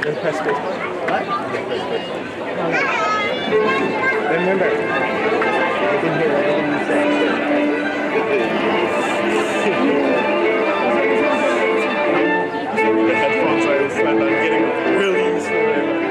Then press spacebar. What? Then press spacebar. No, no. Remember, you can hear everything you say. The headphones I'm getting really used to it.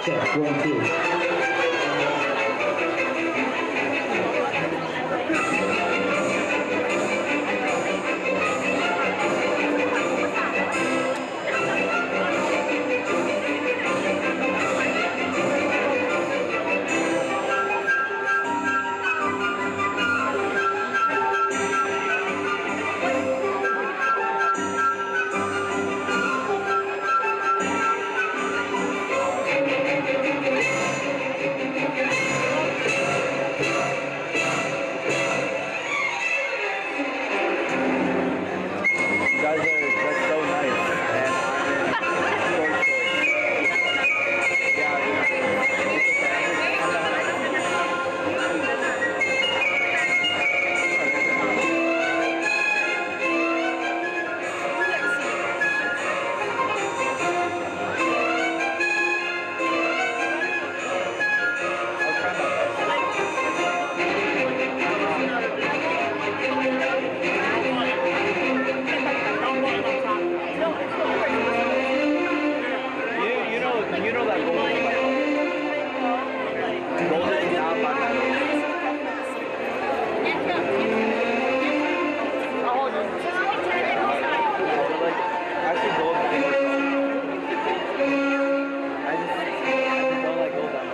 Check, 1, 2. You guys are just so nice, and I'm in short. I'll try my best. You know that golden is now actually golden. I just don't like golden.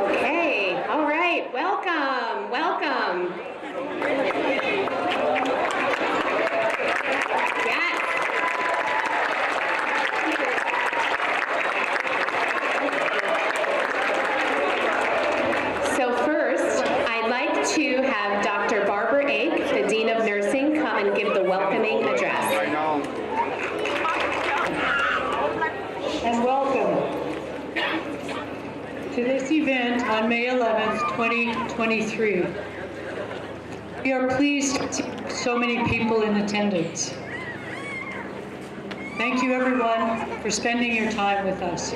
Okay, all right, welcome, welcome. Yes. So first, I'd like to have Dr. Barbara Ake, the Dean of Nursing, come and give the welcoming address. I know. And welcome to this event on May 11th, 2023. We are pleased to see so many people in attendance. Thank you everyone for spending your time with us.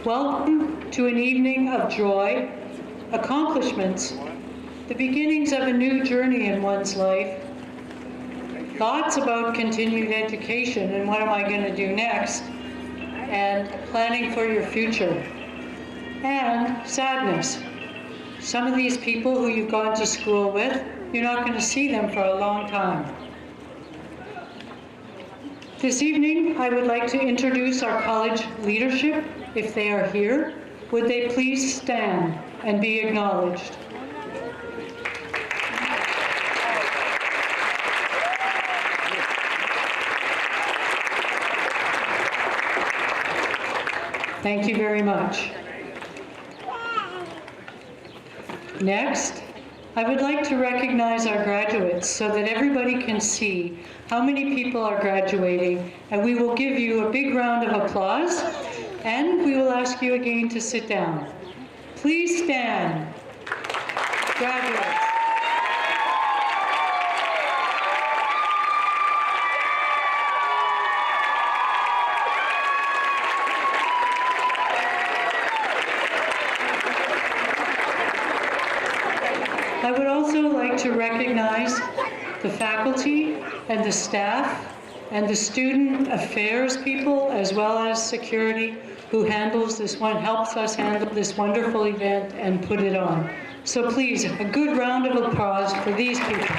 Welcome to an evening of joy, accomplishments, the beginnings of a new journey in one's life, thoughts about continued education and what am I going to do next, and planning for your future, and sadness. Some of these people who you've gone to school with, you're not going to see them for a long time. This evening, I would like to introduce our college leadership. If they are here, would they please stand and be acknowledged? Thank you very much. Next, I would like to recognize our graduates so that everybody can see how many people are graduating, and we will give you a big round of applause, and we will ask you again to sit down. Please stand. Graduates. I would also like to recognize the faculty and the staff and the student affairs people, as well as security, who helps us handle this wonderful event and put it on. So please, a good round of applause for these people.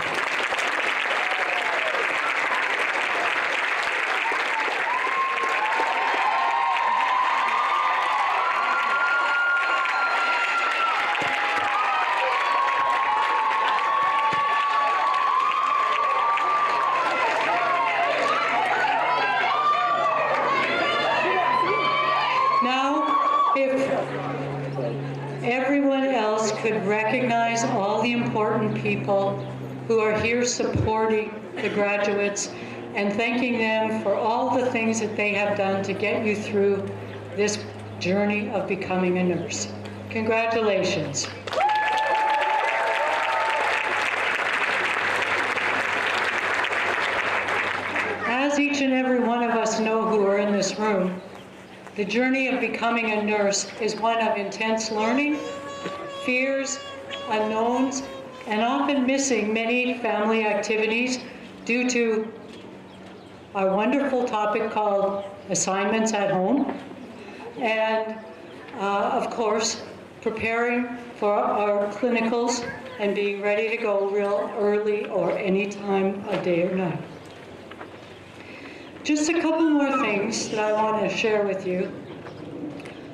Everyone else could recognize all the important people who are here supporting the graduates and thanking them for all the things that they have done to get you through this journey of becoming a nurse. Congratulations. As each and every one of us know who are in this room, the journey of becoming a nurse is one of intense learning, fears, unknowns, and often missing many family activities due to our wonderful topic called assignments at home, and of course, preparing for our clinicals and being ready to go real early or any time of day or night. Just a couple more things that I want to share with you.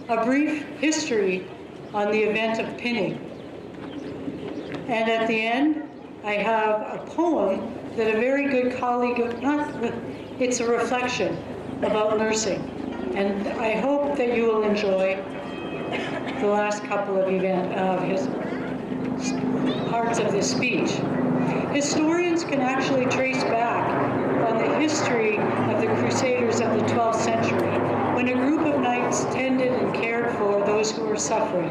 A brief history on the event of pinning. And at the end, I have a poem that a very good colleague, it's a reflection about nursing. And I hope that you will enjoy the last couple of his parts of this speech. Historians can actually trace back on the history of the Crusaders of the 12th century, when a group of knights tended and cared for those who were suffering.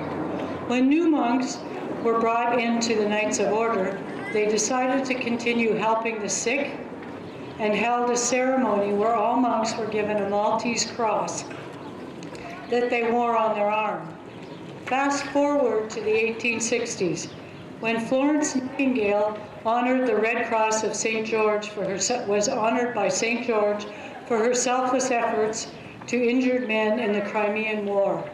When new monks were brought into the Knights of Order, they decided to continue helping the sick and held a ceremony where all monks were given a Maltese cross that they wore on their arm. Fast forward to the 1860s, when Florence Nightingale honored the Red Cross of St. George was honored by St. George for her selfless efforts to injured men in the Crimean War.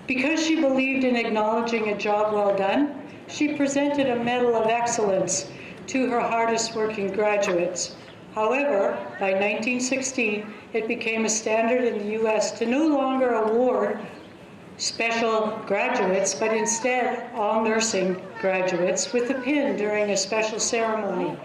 Because she believed in acknowledging a job well done, she presented a Medal of Excellence to her hardest working graduates. However, by 1916, it became a standard in the US to no longer award special graduates, but instead all nursing graduates with a pin during a special ceremony.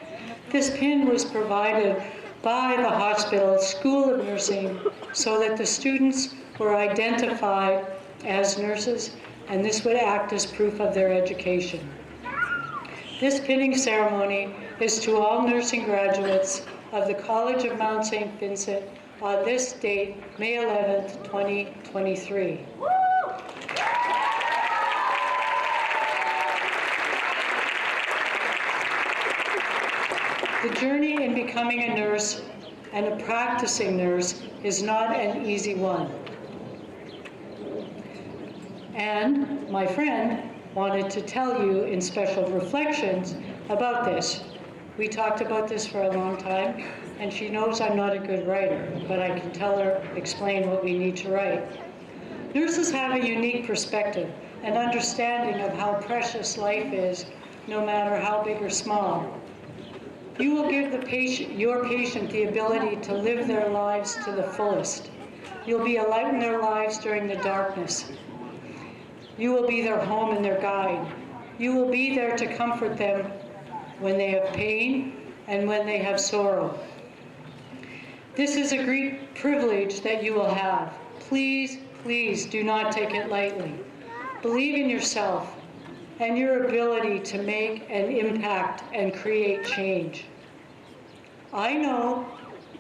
This pin was provided by the hospital School of Nursing so that the students were identified as nurses, and this would act as proof of their education. This pinning ceremony is to all nursing graduates of the College of Mount St. Vincent on this date, May 11th, 2023. The journey in becoming a nurse and a practicing nurse is not an easy one. And my friend wanted to tell you in special reflections about this. We talked about this for a long time, and she knows I'm not a good writer, but I can tell her, explain what we need to write. Nurses have a unique perspective and understanding of how precious life is, no matter how big or small. You will give your patient the ability to live their lives to the fullest. You'll be a light in their lives during the darkness. You will be their home and their guide. You will be there to comfort them when they have pain and when they have sorrow. This is a great privilege that you will have. Please, please do not take it lightly. Believe in yourself and your ability to make an impact and create change. I know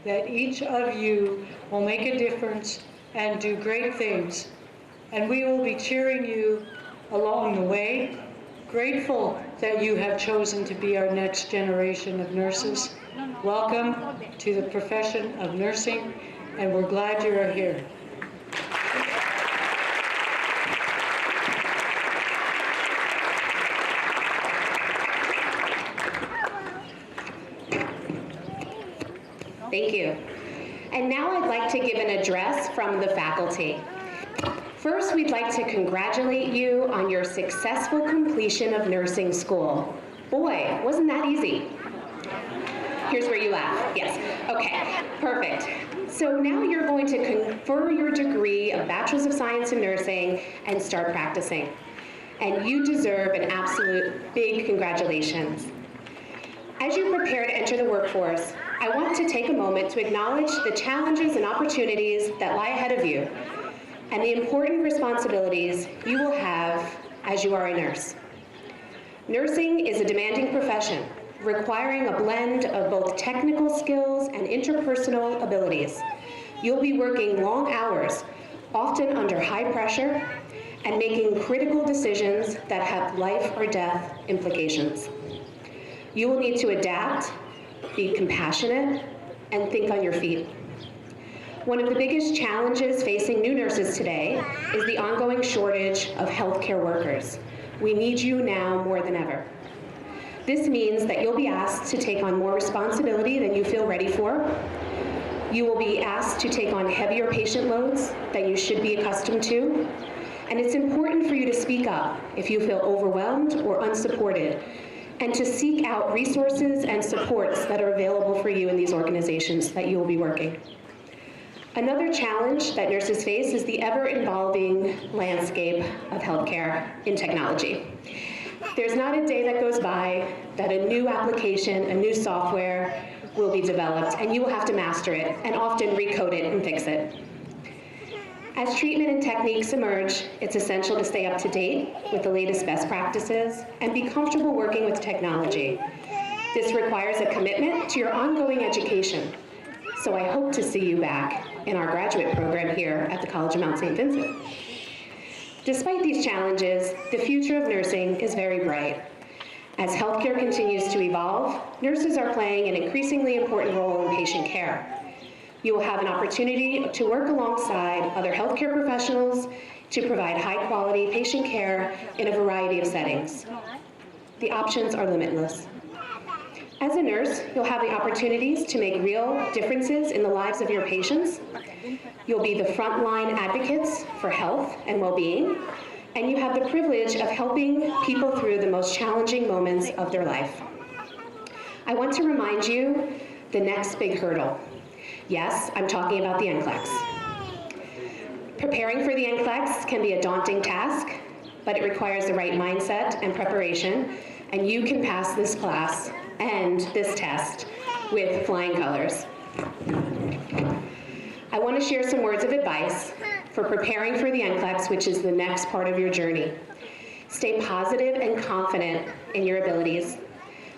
that each of you will make a difference and do great things, and we will be cheering you along the way, grateful that you have chosen to be our next generation of nurses. Welcome to the profession of nursing, and we're glad you are here. Thank you. And now I'd like to give an address from the faculty. First, we'd like to congratulate you on your successful completion of nursing school. Boy, wasn't that easy. Here's where you laugh. Yes. Okay, perfect. So now you're going to confer your degree of Bachelor's of Science in Nursing and start practicing. And you deserve an absolute big congratulations. As you prepare to enter the workforce, I want to take a moment to acknowledge the challenges and opportunities that lie ahead of you and the important responsibilities you will have as you are a nurse. Nursing is a demanding profession, requiring a blend of both technical skills and interpersonal abilities. You'll be working long hours, often under high pressure, and making critical decisions that have life or death implications. You will need to adapt, be compassionate, and think on your feet. One of the biggest challenges facing new nurses today is the ongoing shortage of healthcare workers. We need you now more than ever. This means that you'll be asked to take on more responsibility than you feel ready for. You will be asked to take on heavier patient loads than you should be accustomed to. And it's important for you to speak up if you feel overwhelmed or unsupported, and to seek out resources and supports that are available for you in these organizations that you will be working. Another challenge that nurses face is the ever-evolving landscape of healthcare in technology. There's not a day that goes by that a new application, a new software will be developed, and you will have to master it and often recode it and fix it. As treatment and techniques emerge, it's essential to stay up to date with the latest best practices and be comfortable working with technology. This requires a commitment to your ongoing education. So I hope to see you back in our graduate program here at the College of Mount St. Vincent. Despite these challenges, the future of nursing is very bright. As healthcare continues to evolve, nurses are playing an increasingly important role in patient care. You will have an opportunity to work alongside other healthcare professionals to provide high-quality patient care in a variety of settings. The options are limitless. As a nurse, you'll have the opportunities to make real differences in the lives of your patients. You'll be the frontline advocates for health and well-being, and you have the privilege of helping people through the most challenging moments of their life. I want to remind you the next big hurdle. Yes, I'm talking about the NCLEX. Preparing for the NCLEX can be a daunting task, but it requires the right mindset and preparation, and you can pass this class and this test with flying colors. I want to share some words of advice for preparing for the NCLEX, which is the next part of your journey. Stay positive and confident in your abilities.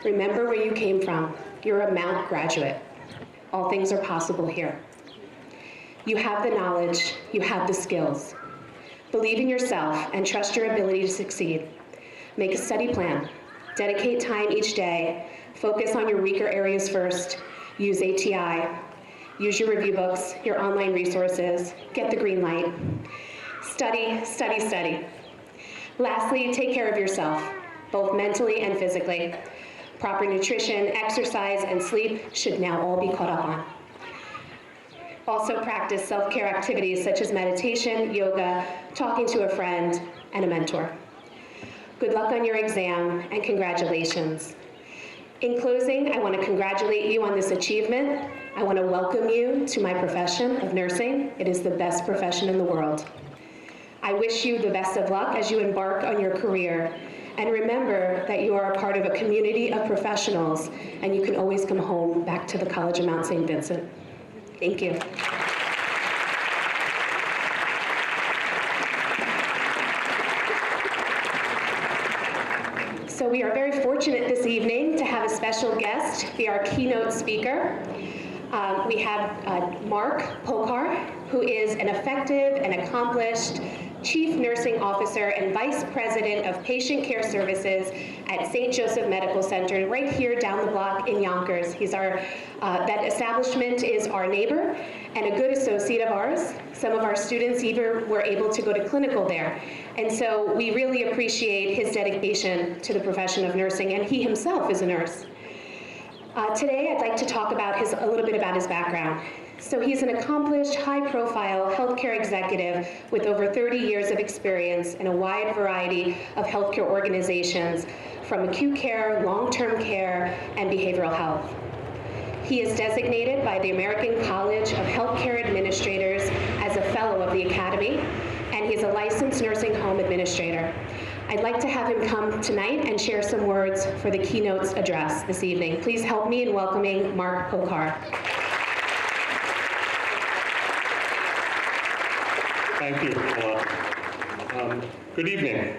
Remember where you came from. You're a Mount graduate. All things are possible here. You have the knowledge, you have the skills. Believe in yourself and trust your ability to succeed. Make a study plan. Dedicate time each day. Focus on your weaker areas first. Use ATI. Use your review books, your online resources. Get the green light. Study, study, study. Lastly, take care of yourself, both mentally and physically. Proper nutrition, exercise, and sleep should now all be caught up on. Also practice self-care activities such as meditation, yoga, talking to a friend, and a mentor. Good luck on your exam, and congratulations. In closing, I want to congratulate you on this achievement. I want to welcome you to my profession of nursing. It is the best profession in the world. I wish you the best of luck as you embark on your career. And remember that you are a part of a community of professionals, and you can always come home back to the College of Mount St. Vincent. Thank you. So we are very fortunate this evening to have a special guest be our keynote speaker. We have Mark Pokar, who is an effective and accomplished Chief Nursing Officer and Vice President of Patient Care Services at St. Joseph Medical Center, right here down the block in Yonkers. He's that establishment is our neighbor and a good associate of ours. Some of our students even were able to go to clinical there. And so we really appreciate his dedication to the profession of nursing, and he himself is a nurse. Today, I'd like to talk about a little bit about his background. So he's an accomplished, high-profile healthcare executive with over 30 years of experience in a wide variety of healthcare organizations, from acute care, long-term care, and behavioral health. He is designated by the American College of Healthcare Administrators as a Fellow of the Academy, and he's a licensed nursing home administrator. I'd like to have him come tonight and share some words for the keynote address this evening. Please help me in welcoming Mark Pokar. Thank you, Paula. Good evening.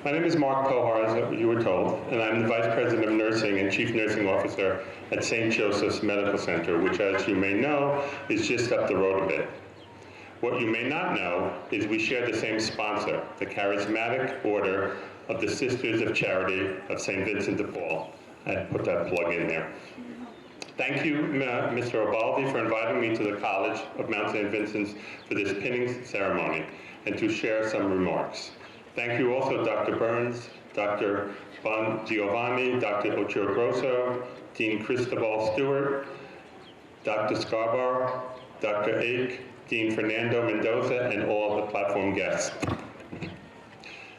My name is Mark Pohar, as you were told, and I'm the Vice President of Nursing and Chief Nursing Officer at St. Joseph's Medical Center, which, as you may know, is just up the road a bit. What you may not know is we share the same sponsor, the Charismatic Order of the Sisters of Charity of St. Vincent de Paul. I put that plug in there. Thank you, Mr. Obaldi, for inviting me to the College of Mount St. Vincent's for this pinning ceremony and to share some remarks. Thank you also, Dr. Burns, Dr. Bon Giovanni, Dr. Ochoa Grosso, Dean Cristobal Stewart, Dr. Scarborough, Dr. Ake, Dean Fernando Mendoza, and all the platform guests.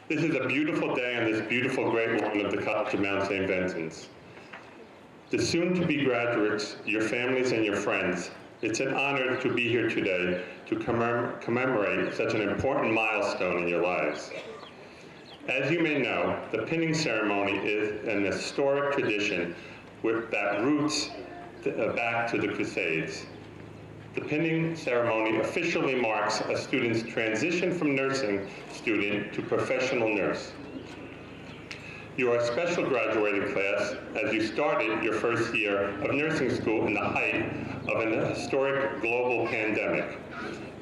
This is a beautiful day on this beautiful great lawn of the College of Mount St. Vincent's. The soon-to-be graduates, your families, and your friends, it's an honor to be here today to commemorate such an important milestone in your lives. As you may know, the pinning ceremony is an historic tradition that roots back to the Crusades. The pinning ceremony officially marks a student's transition from nursing student to professional nurse. You are a special graduating class as you started your first year of nursing school in the height of an historic global pandemic,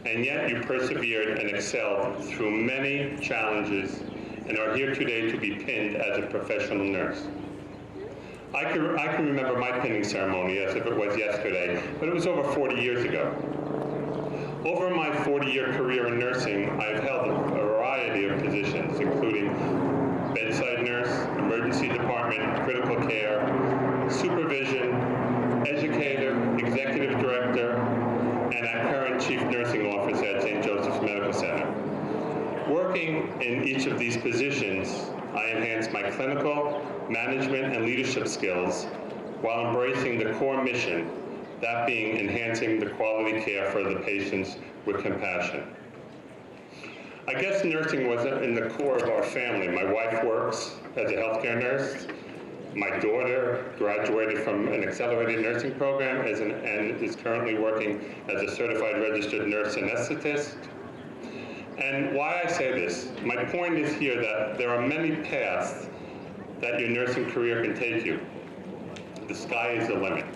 and yet you persevered and excelled through many challenges and are here today to be pinned as a professional nurse. I can remember my pinning ceremony as if it was yesterday, but it was over 40 years ago. Over my 40-year career in nursing, I've held a variety of positions, including bedside nurse, emergency department, critical care, supervision, educator, executive director, and our current chief nursing officer at St. Joseph's Medical Center. Working in each of these positions, I enhanced my clinical, management, and leadership skills while embracing the core mission, that being enhancing the quality care for the patients with compassion. I guess nursing was in the core of our family. My wife works as a healthcare nurse. My daughter graduated from an accelerated nursing program and is currently working as a certified registered nurse anesthetist. And why I say this, my point is here that there are many paths that your nursing career can take you. The sky is the limit.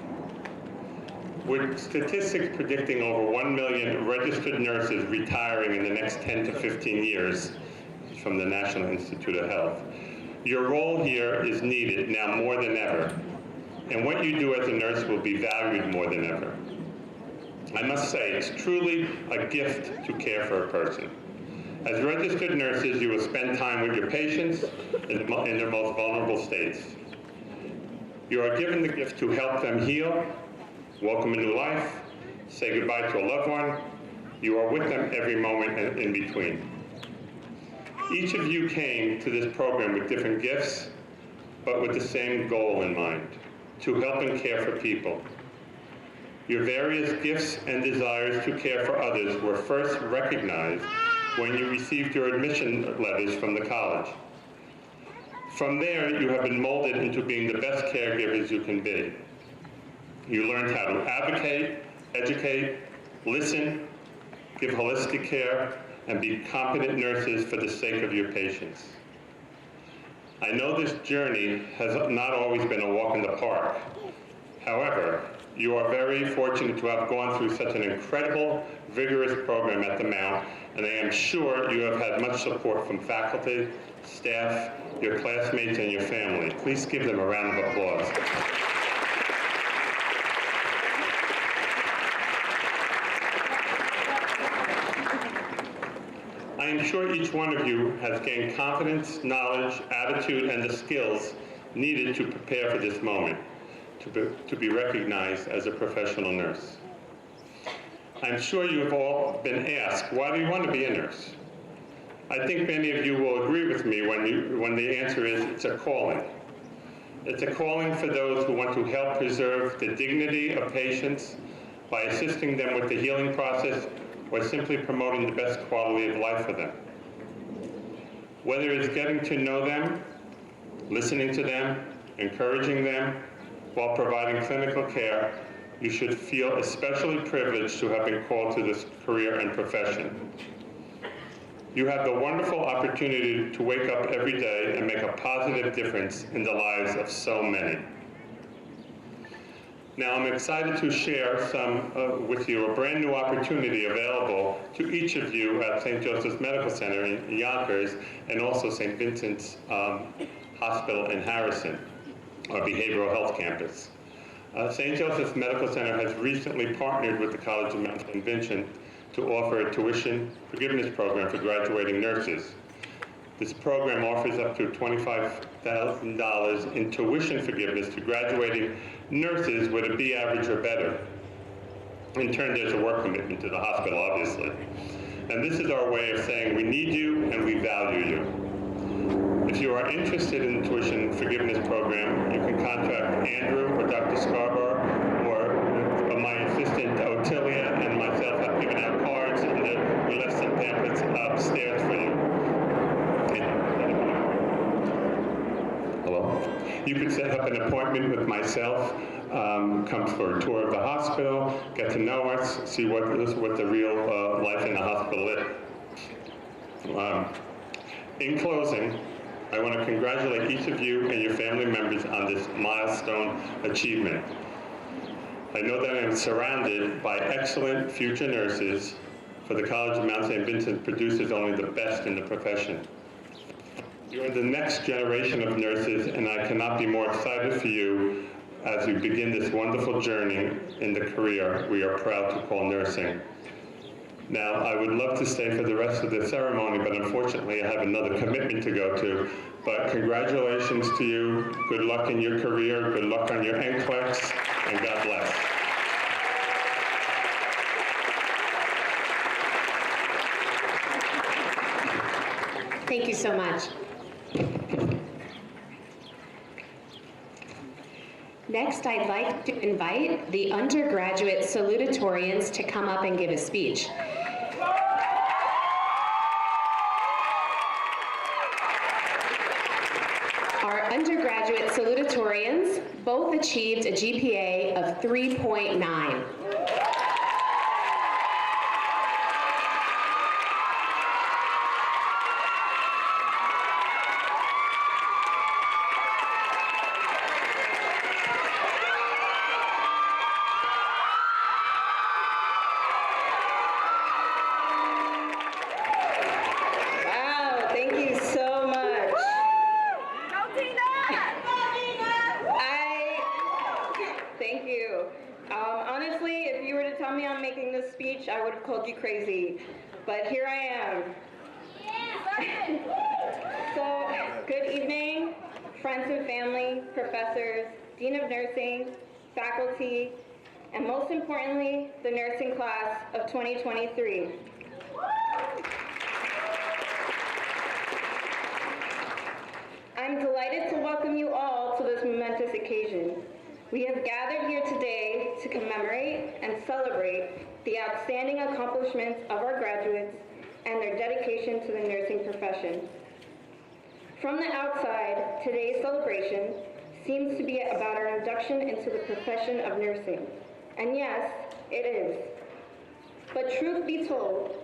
With statistics predicting over 1 million registered nurses retiring in the next 10 to 15 years from the National Institute of Health, your role here is needed now more than ever. And what you do as a nurse will be valued more than ever. I must say, it's truly a gift to care for a person. As registered nurses, you will spend time with your patients in their most vulnerable states. You are given the gift to help them heal, welcome a new life, say goodbye to a loved one. You are with them every moment in between. Each of you came to this program with different gifts, but with the same goal in mind, to help and care for people. Your various gifts and desires to care for others were first recognized when you received your admission letters from the college. From there, you have been molded into being the best caregivers you can be. You learned how to advocate, educate, listen, give holistic care, and be competent nurses for the sake of your patients. I know this journey has not always been a walk in the park. However, you are very fortunate to have gone through such an incredible, vigorous program at the Mount, and I am sure you have had much support from faculty, staff, your classmates, and your family. Please give them a round of applause. I am sure each one of you has gained confidence, knowledge, attitude, and the skills needed to prepare for this moment, to be recognized as a professional nurse. I'm sure you have all been asked, why do you want to be a nurse? I think many of you will agree with me when the answer is it's a calling. It's a calling for those who want to help preserve the dignity of patients by assisting them with the healing process or simply promoting the best quality of life for them. Whether it's getting to know them, listening to them, encouraging them, while providing clinical care, you should feel especially privileged to have been called to this career and profession. You have the wonderful opportunity to wake up every day and make a positive difference in the lives of so many. Now, I'm excited to share with you a brand new opportunity available to each of you at St. Joseph's Medical Center in Yonkers and also St. Vincent's Hospital in Harrison, our behavioral health campus. St. Joseph's Medical Center has recently partnered with the College of Mount St. Vincent to offer a tuition forgiveness program for graduating nurses. This program offers up to $25,000 in tuition forgiveness to graduating nurses with a B average or better. In turn, there's a work commitment to the hospital, obviously. And this is our way of saying we need you and we value you. If you are interested in the tuition forgiveness program, you can contact Andrew or Dr. Scarborough or my assistant Otilia and myself have given out cards and we left some pamphlets upstairs for you. Hello? You could set up an appointment with myself, come for a tour of the hospital, get to know us, see what the real life in the hospital is. In closing, I want to congratulate each of you and your family members on this milestone achievement. I know that I am surrounded by excellent future nurses, for the College of Mount St. Vincent produces only the best in the profession. You are the next generation of nurses, and I cannot be more excited for you as you begin this wonderful journey in the career we are proud to call nursing. Now, I would love to stay for the rest of the ceremony, but unfortunately I have another commitment to go to. But congratulations to you, good luck in your career, good luck on your NCLEX, and God bless. Thank you so much. Next, I'd like to invite the undergraduate salutatorians to come up and give a speech. Our undergraduate salutatorians both achieved a GPA of 3.9. I would have called you crazy, but here I am. So, good evening, friends and family, professors, Dean of Nursing, faculty, and most importantly, the nursing class of 2023. I'm delighted to welcome you all to this momentous occasion. We have gathered here today to commemorate and celebrate the outstanding accomplishments of our graduates and their dedication to the nursing profession. From the outside, today's celebration seems to be about our induction into the profession of nursing. And yes, it is. But truth be told,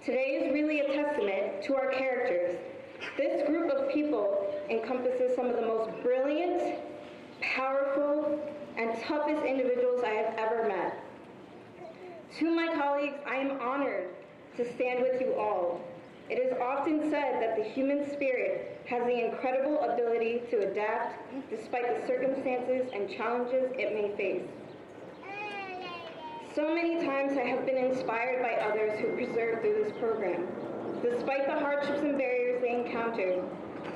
today is really a testament to our characters. This group of people encompasses some of the most brilliant, powerful, and toughest individuals I have ever met. To my colleagues, I am honored to stand with you all. It is often said that the human spirit has the incredible ability to adapt despite the circumstances and challenges it may face. So many times I have been inspired by others who persevered through this program. Despite the hardships and barriers they encountered,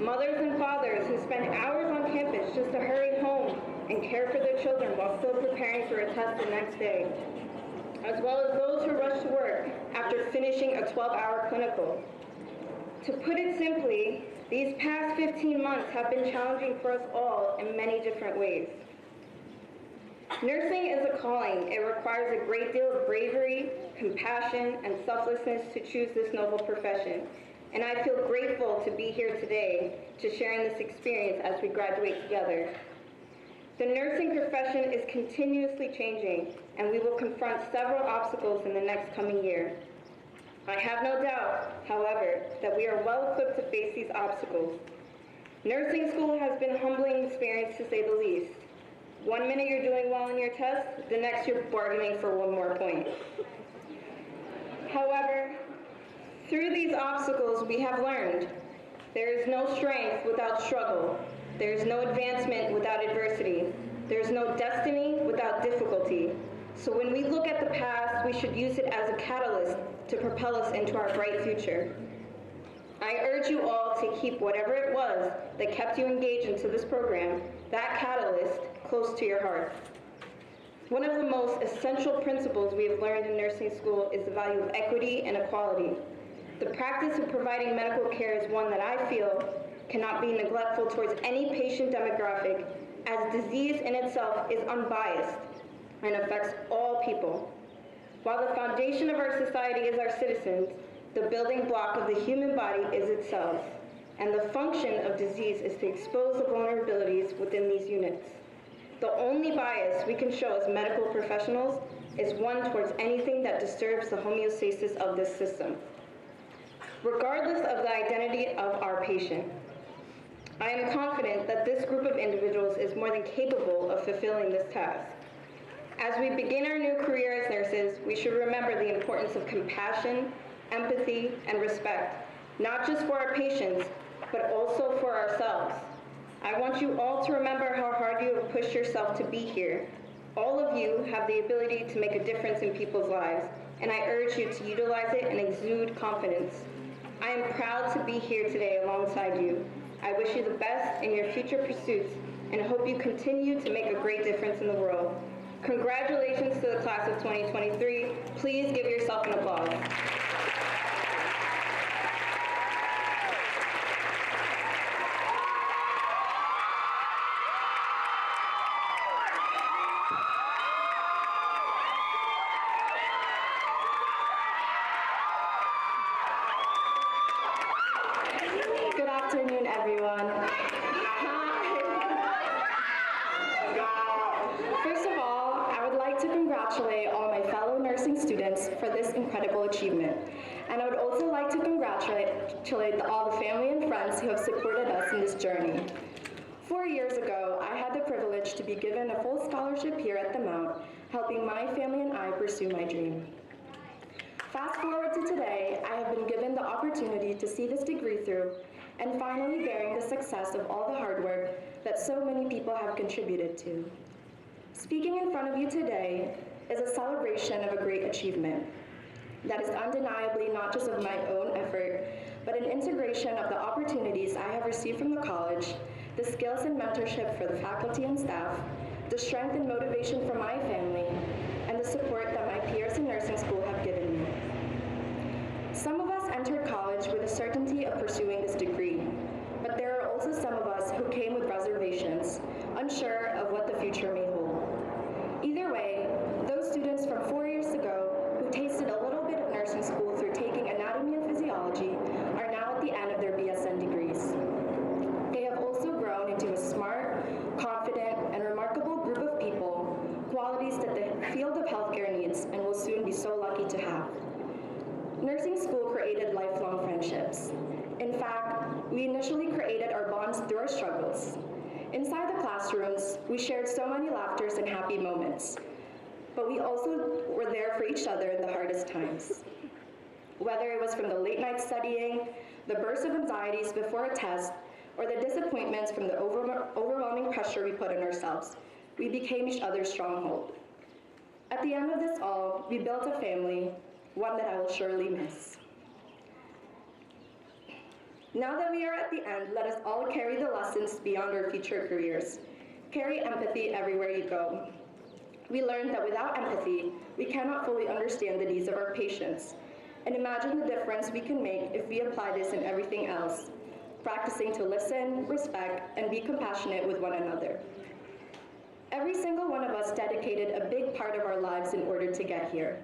mothers and fathers who spend hours on campus just to hurry home and care for their children while still preparing for a test the next day, as well as those who rush to work after finishing a 12-hour clinical. To put it simply, these past 15 months have been challenging for us all in many different ways. Nursing is a calling. It requires a great deal of bravery, compassion, and selflessness to choose this noble profession. And I feel grateful to be here today to sharing this experience as we graduate together. The nursing profession is continuously changing, and we will confront several obstacles in the next coming year. I have no doubt, however, that we are well equipped to face these obstacles. Nursing school has been a humbling experience, to say the least. 1 minute you're doing well on your test, the next you're bargaining for 1 more point. However, through these obstacles we have learned there is no strength without struggle. There is no advancement without adversity. There is no destiny without difficulty. So when we look at the past, we should use it as a catalyst to propel us into our bright future. I urge you all to keep whatever it was that kept you engaged into this program, that catalyst, close to your heart. One of the most essential principles we have learned in nursing school is the value of equity and equality. The practice of providing medical care is one that I feel cannot be neglectful towards any patient demographic, as disease in itself is unbiased and affects all people. While the foundation of our society is our citizens, the building block of the human body is itself, and the function of disease is to expose the vulnerabilities within these units. The only bias we can show as medical professionals is one towards anything that disturbs the homeostasis of this system, regardless of the identity of our patient. I am confident that this group of individuals is more than capable of fulfilling this task. As we begin our new career as nurses, we should remember the importance of compassion, empathy, and respect, not just for our patients, but also for ourselves. I want you all to remember how hard you have pushed yourself to be here. All of you have the ability to make a difference in people's lives, and I urge you to utilize it and exude confidence. I am proud to be here today alongside you. I wish you the best in your future pursuits and hope you continue to make a great difference in the world. Congratulations to the class of 2023. Please give yourself an applause. Good afternoon, everyone. First of all, I would like to congratulate all my fellow nursing students for this incredible achievement. And I would also like to congratulate all the family and friends who have supported us in this journey. 4 years ago, I had the privilege to be given a full scholarship here at the Mount, helping my family and I pursue my dream. Fast forward to today, I have been given the opportunity to see this degree through and finally bearing the success of all the hard work that so many people have contributed to. Speaking in front of you today is a celebration of a great achievement that is undeniably not just of my own effort, but an integration of the opportunities I have received from the college, the skills and mentorship for the faculty and staff, the strength and motivation from my family, and the support that my peers in nursing school have given me. Some of us entered college with a certainty of pursuing this degree, but there are also some of us who came with reservations, unsure of what the future may hold. Either way, those students from 4 years ago who tasted a little bit of nursing school through taking anatomy and physiology are now at the end of their BSN degrees. They have also grown into a smart, confident, and remarkable group of people, qualities that the field of healthcare needs and will soon be so lucky to have. Nursing school created lifelong friendships. In fact, we initially created our bonds through our struggles. Inside the classrooms, we shared so many laughters and happy moments, but we also were there for each other in the hardest times. Whether it was from the late night studying, the bursts of anxieties before a test, or the disappointments from the overwhelming pressure we put on ourselves, we became each other's stronghold. At the end of this all, we built a family, one that I will surely miss. Now that we are at the end, let us all carry the lessons beyond our future careers. Carry empathy everywhere you go. We learned that without empathy, we cannot fully understand the needs of our patients. And imagine the difference we can make if we apply this in everything else, practicing to listen, respect, and be compassionate with one another. Every single one of us dedicated a big part of our lives in order to get here.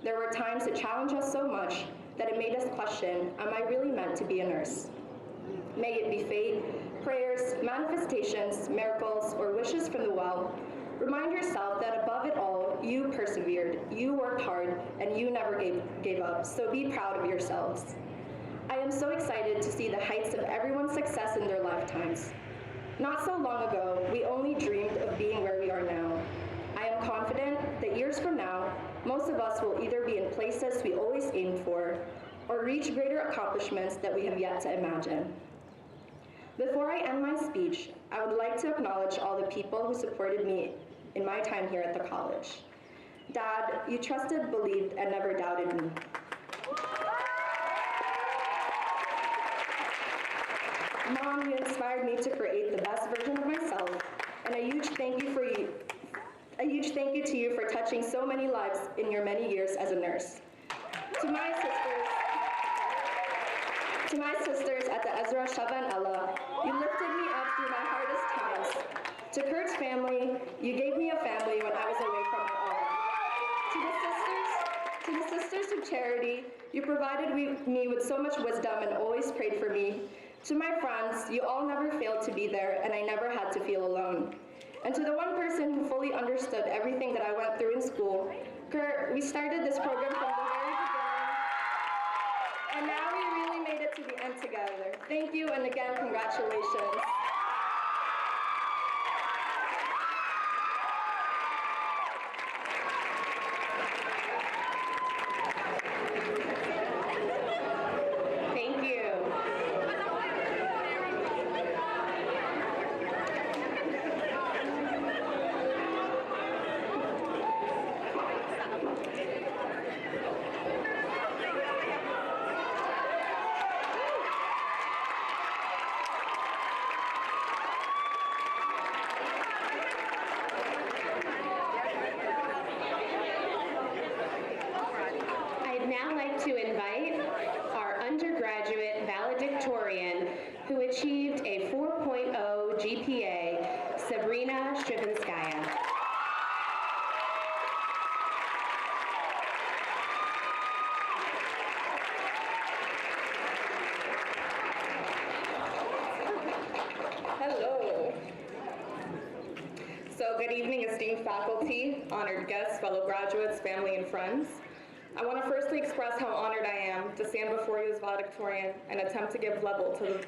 There were times it challenged us so much that it made us question, am I really meant to be a nurse? May it be fate, prayers, manifestations, miracles, or wishes from the well, remind yourself that above it all, you persevered, you worked hard, and you never gave up, so be proud of yourselves. I am so excited to see the heights of everyone's success in their lifetimes. Not so long ago, we only dreamed of being where we are now. I am confident that years from now, most of us will either be in places we always aimed for or reach greater accomplishments that we have yet to imagine. Before I end my speech, I would like to acknowledge all the people who supported me in my time here at the college. Dad, you trusted, believed, and never doubted me. Mom, you inspired me to create the best version of myself, and a huge thank you to you for touching so many lives in your many years as a nurse. To my sisters at the Ezra, Shava, and Ella, you lifted me up through my hardest times. To Kurt's family, you gave me a family when I was away from my own. To the Sisters of Charity, you provided me with so much wisdom and always prayed for me. To my friends, you all never failed to be there, and I never had to feel alone. And to the one person who fully understood everything that I went through in school, Kurt, we started this program from the very beginning, and now we really made it to the end together. Thank you, and again, congratulations. Thank you. I'd now like to invite our undergraduate valedictorian who achieved a 4.0 GPA, Sabrina Strivinskaya. Hello. So good evening, esteemed faculty, honored guests, fellow graduates, family, and friends. I want to firstly express how honored I am to stand before you as valedictorian and attempt to give level to the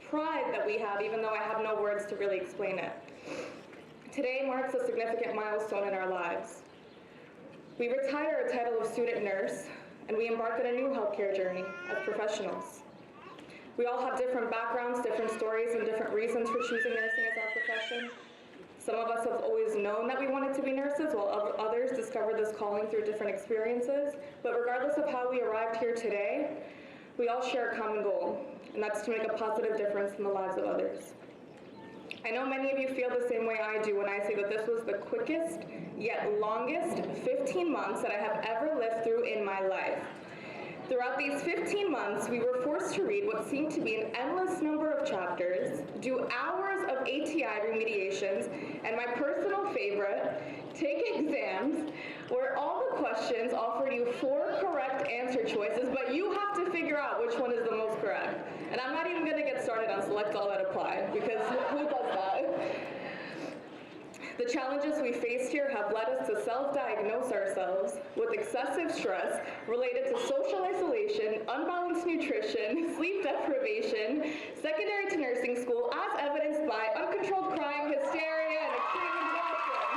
pride that we have, even though I have no words to really explain it. Today marks a significant milestone in our lives. We retire our title of student nurse, and we embark on a new healthcare journey as professionals. We all have different backgrounds, different stories, and different reasons for choosing nursing as our profession. Some of us have always known that we wanted to be nurses, while others discovered this calling through different experiences. But regardless of how we arrived here today, we all share a common goal, and that's to make a positive difference in the lives of others. I know many of you feel the same way I do when I say that this was the quickest, yet longest 15 months that I have ever lived through in my life. Throughout these 15 months, we were forced to read what seemed to be an endless number of chapters, do hours of ATI remediations, and my personal favorite, take exams, where all the questions offered you 4 correct answer choices, but you have to figure out which one is the most correct. And I'm not even going to get started on select all that apply, because who does that? The challenges we faced here have led us to self-diagnose ourselves with excessive stress related to social isolation, unbalanced nutrition, sleep deprivation, secondary to nursing school, as evidenced by uncontrolled crying, hysteria, and extreme exhaustion.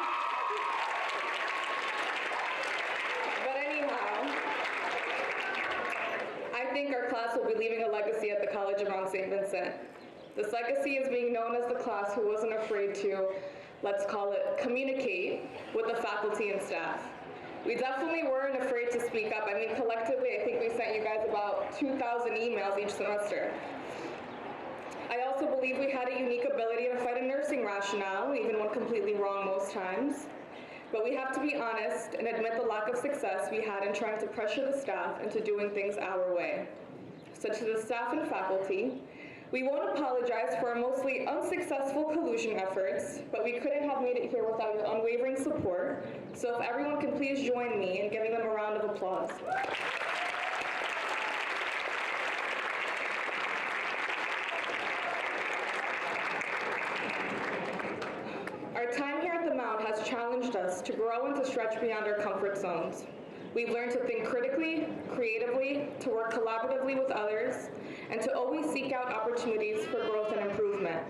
But anyhow, I think our class will be leaving a legacy at the College of Mount St. Vincent. This legacy is being known as the class who wasn't afraid to, let's call it, communicate with the faculty and staff. We definitely weren't afraid to speak up. I mean, collectively, I think we sent you guys about 2,000 emails each semester. I also believe we had a unique ability to fight a nursing rationale, even when completely wrong most times. But we have to be honest and admit the lack of success we had in trying to pressure the staff into doing things our way. So to the staff and faculty, we won't apologize for our mostly unsuccessful collusion efforts, but we couldn't have made it here without your unwavering support. So if everyone can please join me in giving them a round of applause. Our time here at the Mount has challenged us to grow and to stretch beyond our comfort zones. We've learned to think critically, creatively, to work collaboratively with others, and to always seek out opportunities for growth and improvement.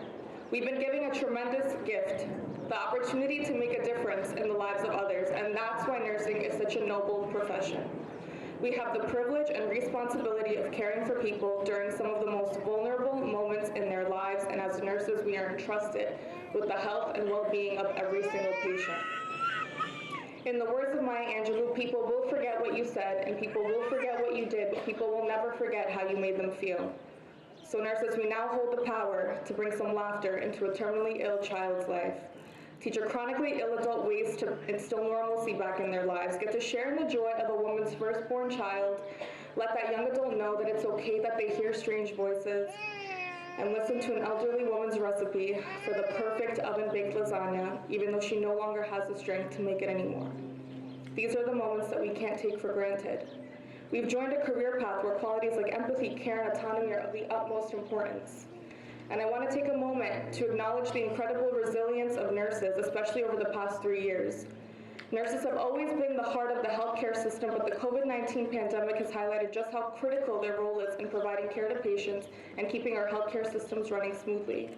We've been given a tremendous gift, the opportunity to make a difference in the lives of others, and that's why nursing is such a noble profession. We have the privilege and responsibility of caring for people during some of the most vulnerable moments in their lives, and as nurses, we are entrusted with the health and well-being of every single patient. In the words of Maya Angelou, people will forget what you said, and people will forget what you did, but people will never forget how you made them feel. So nurses, we now hold the power to bring some laughter into a terminally ill child's life, teach a chronically ill adult ways to instill normalcy back in their lives, get to share in the joy of a woman's firstborn child, let that young adult know that it's okay that they hear strange voices, and listen to an elderly woman's recipe for the perfect oven-baked lasagna, even though she no longer has the strength to make it anymore. These are the moments that we can't take for granted. We've joined a career path where qualities like empathy, care, and autonomy are of the utmost importance. And I want to take a moment to acknowledge the incredible resilience of nurses, especially over the past 3 years. Nurses have always been the heart of the healthcare system, but the COVID-19 pandemic has highlighted just how critical their role is in providing care to patients and keeping our healthcare systems running smoothly.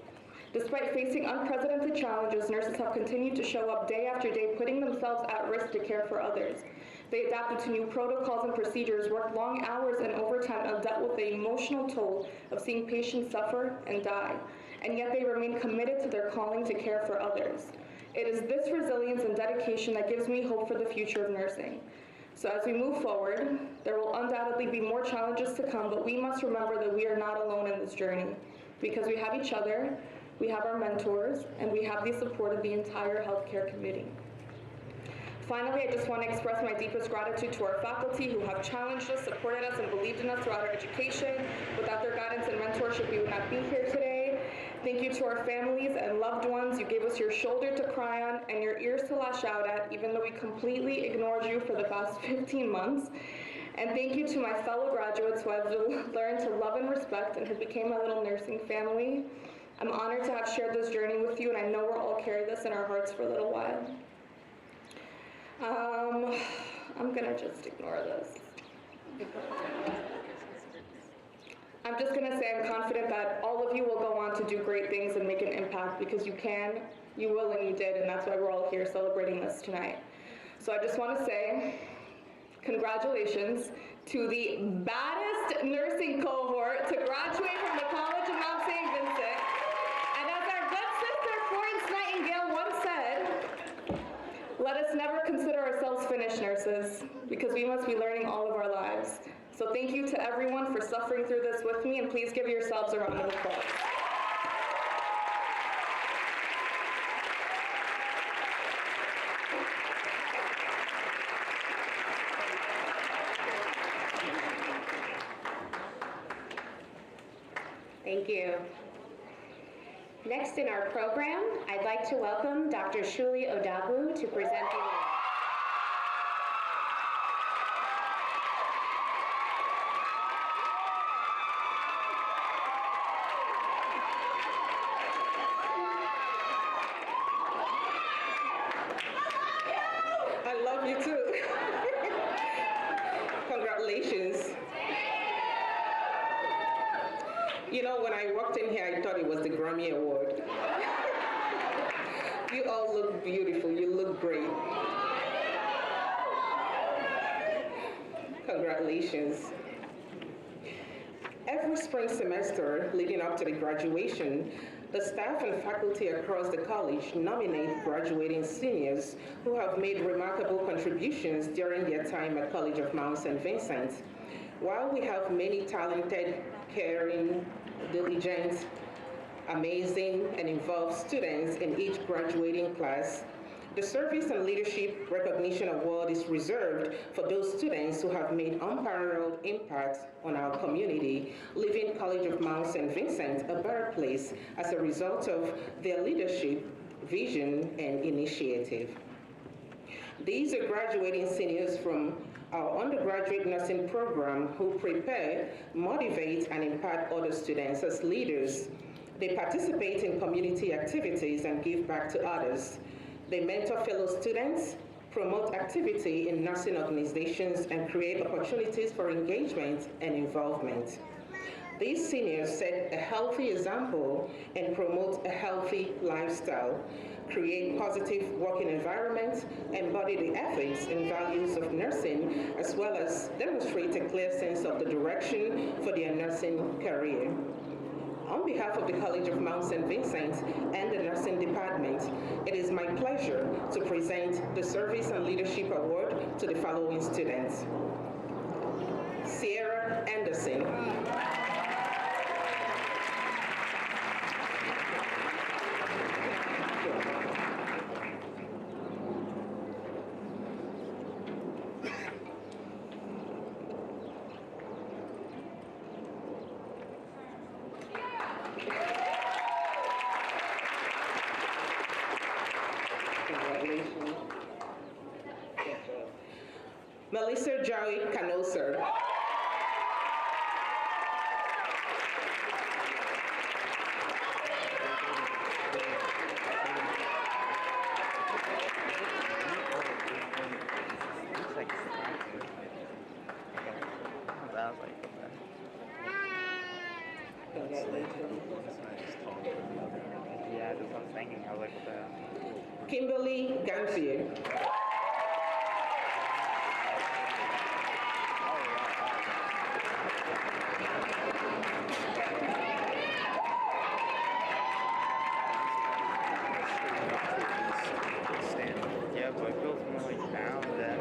Despite facing unprecedented challenges, nurses have continued to show up day after day, putting themselves at risk to care for others. They adapted to new protocols and procedures, worked long hours and overtime, and dealt with the emotional toll of seeing patients suffer and die. And yet they remain committed to their calling to care for others. It is this resilience and dedication that gives me hope for the future of nursing. So as we move forward, there will undoubtedly be more challenges to come, but we must remember that we are not alone in this journey, because we have each other, we have our mentors, and we have the support of the entire healthcare community. Finally, I just want to express my deepest gratitude to our faculty who have challenged us, supported us, and believed in us throughout our education. Without their guidance and mentorship, we would not be here today. Thank you to our families and loved ones. You gave us your shoulder to cry on and your ears to lash out at, even though we completely ignored you for the past 15 months. And thank you to my fellow graduates who I've learned to love and respect and who became my little nursing family. I'm honored to have shared this journey with you, and I know we'll all carry this in our hearts for a little while. I'm gonna just ignore this. I'm just gonna say I'm confident that all of you will go on to do great things and make an impact, because you can, you will, and you did, and that's why we're all here celebrating this tonight. So I just wanna say congratulations to the baddest nursing cohort to graduate from the College of Mount St. Vincent. And as our good sister Florence Nightingale once said, let us never consider ourselves finished, nurses, because we must be learning all of our lives. So thank you to everyone for suffering through this with me, and please give yourselves a round of applause. Thank you. Next in our program, I'd like to welcome Dr. Shuli Odabu to present the award. I love you too. Congratulations. You know, when I walked in here, I thought it was the Grammy Award. You all look beautiful. You look great. Congratulations. Every spring semester leading up to the graduation, the staff and faculty across the college nominate graduating seniors who have made remarkable contributions during their time at College of Mount St. Vincent. While we have many talented, caring, diligent, amazing, and involved students in each graduating class, the Service and Leadership Recognition Award is reserved for those students who have made unparalleled impact on our community, leaving College of Mount St. Vincent a better place as a result of their leadership, vision, and initiative. These are graduating seniors from our undergraduate nursing program who prepare, motivate, and impact other students as leaders. They participate in community activities and give back to others. They mentor fellow students, promote activity in nursing organizations, and create opportunities for engagement and involvement. These seniors set a healthy example and promote a healthy lifestyle, create positive working environments, embody the ethics and values of nursing, as well as demonstrate a clear sense of the direction for their nursing career. On behalf of the College of Mount St. Vincent and the Nursing Department, it is my pleasure to present the Service and Leadership Award to the following students. Sierra Anderson. Melissa Joy Canoser. Yeah, that's what I was thinking. I was like, what the hell? Kimberly Ganfier. Yeah, but it feels more like down than.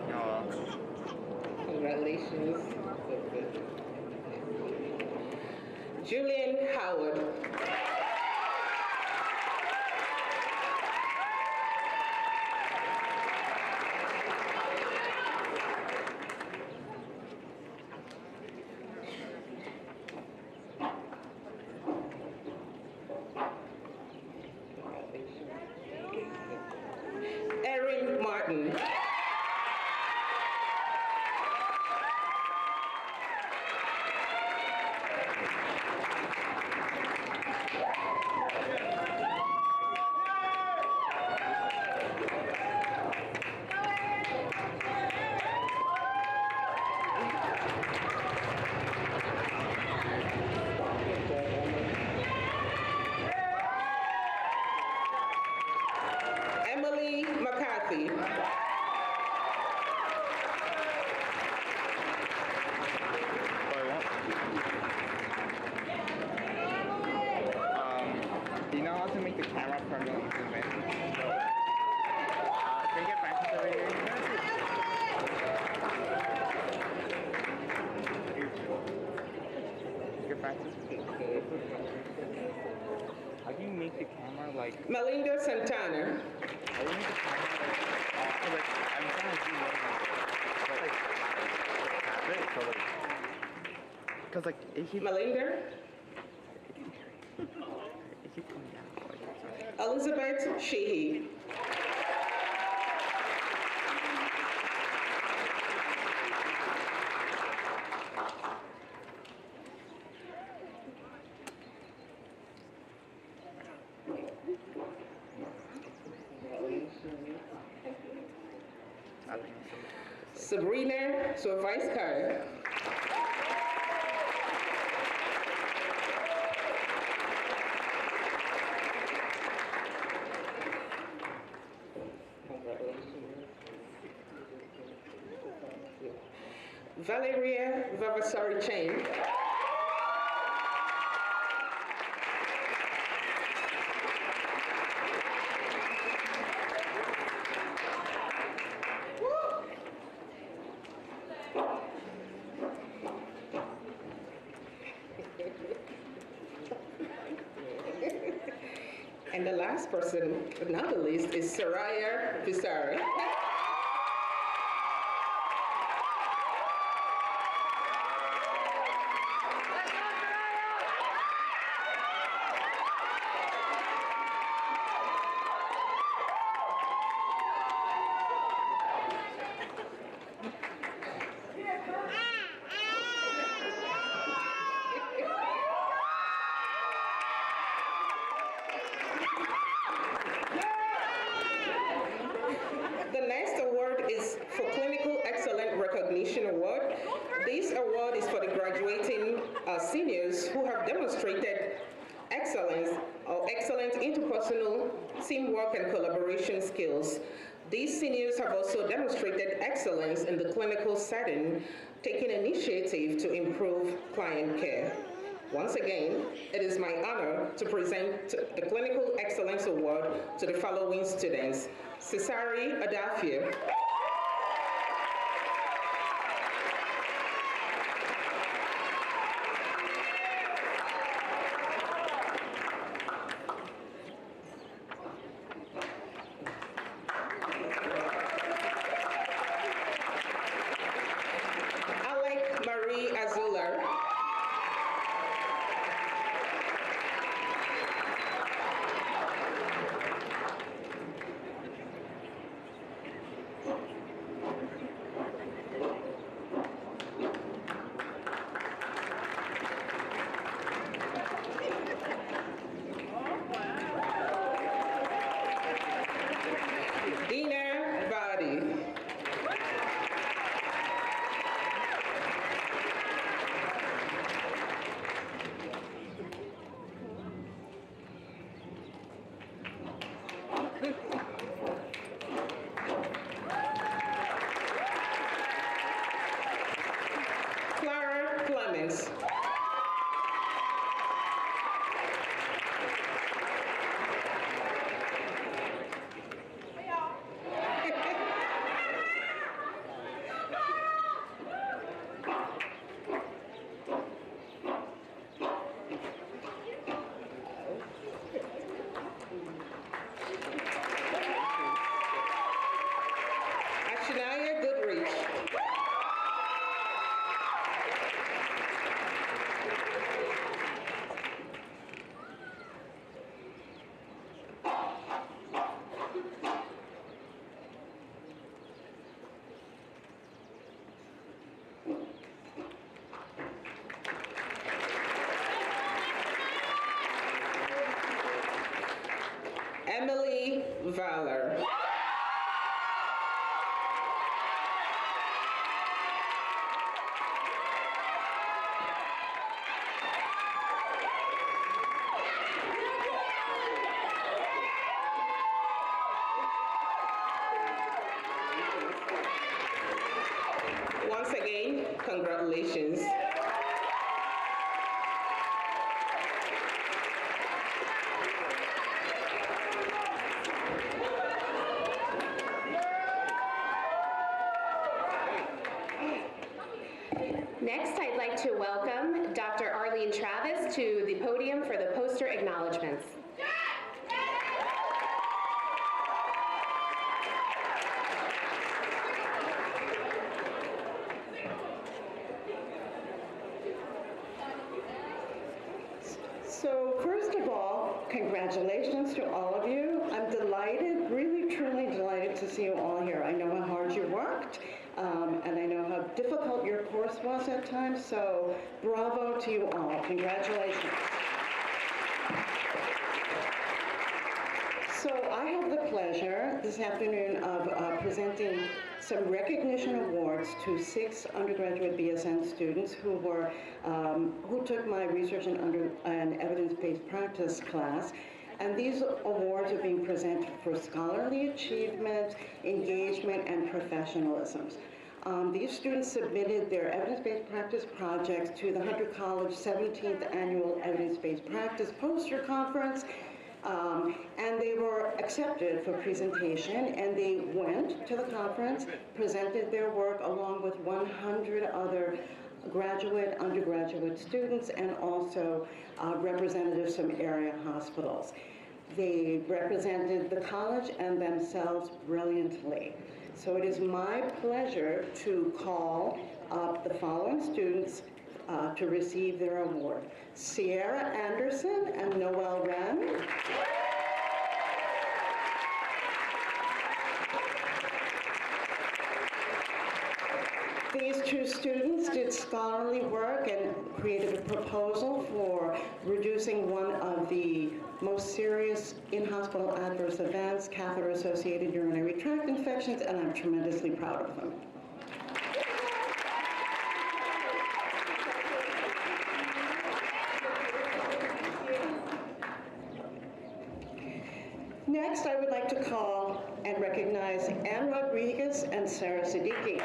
No. Congratulations. Julian Howard. Erin Martin. Emily McCarthy. Do you know how to make the camera permanently zoom in? Can you get Francis over here? Get Francis. How do you make the camera like? Melinda Santana. How do you make the camera like? I'm trying to zoom in. Like, tap it, so like, cause like it keeps. Melinda. It keeps coming down. Like, sorry. Elizabeth Sheehy. Sabrina Survaiskar. Valeria Vavasari Chain. And the last person, but not the least, is Soraya Visari. The next award is for Clinical Excellent Recognition Award. This award is for the graduating seniors who have demonstrated excellence or excellent interpersonal teamwork and collaboration skills. These seniors have also demonstrated excellence in the clinical setting, taking initiative to improve client care. Once again, it is my honor to present the Clinical Excellence Award to the following students: Cesare Adafio, Alec Marie Azular, Dina Badi, Clara Clemens, Ashnaya Goodrich, Emily Valor, once again, congratulations. Next, I'd like to welcome Dr. Arlene Travis to the podium for the poster acknowledgements. So first of all, congratulations to all of you. I'm delighted, really truly delighted to see you all here. I know how hard you worked, and I know how difficult your course was at times, so bravo to you all. Congratulations. So I have the pleasure this afternoon of presenting some recognition awards to 6 undergraduate BSN students who took my research and evidence-based practice class. And these awards are being presented for scholarly achievement, engagement, and professionalism. These students submitted their evidence-based practice projects to the Hunter College 17th Annual Evidence-Based Practice Poster Conference, and they were accepted for presentation, and they went to the conference, presented their work along with 100 other graduate, undergraduate students, and also representatives from area hospitals. They represented the college and themselves brilliantly. So it is my pleasure to call up the following students to receive their award: Sierra Anderson and Noel Wren. These two students did scholarly work and created a proposal for reducing one of the most serious in-hospital adverse events, catheter-associated urinary tract infections, and I'm tremendously proud of them. Next, I would like to call and recognize Ann Rodriguez and Sarah Siddiqui.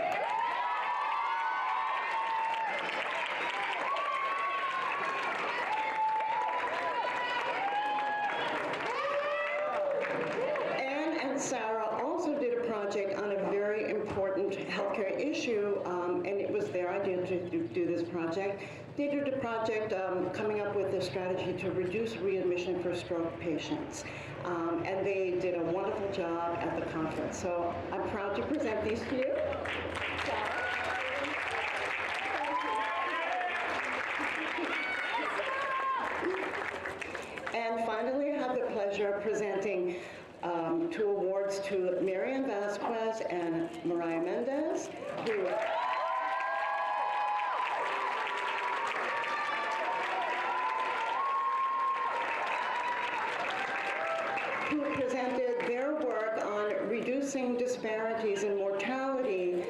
Ann and Sarah also did a project on a very important healthcare issue, and it was their idea to do this project. They did a project coming up with a strategy to reduce readmission for stroke patients. And they did a wonderful job at the conference. So I'm proud to present these to you. And finally, I have the pleasure of presenting two awards to Marian Vasquez and Mariah Mendez, who presented their work on reducing disparities in mortality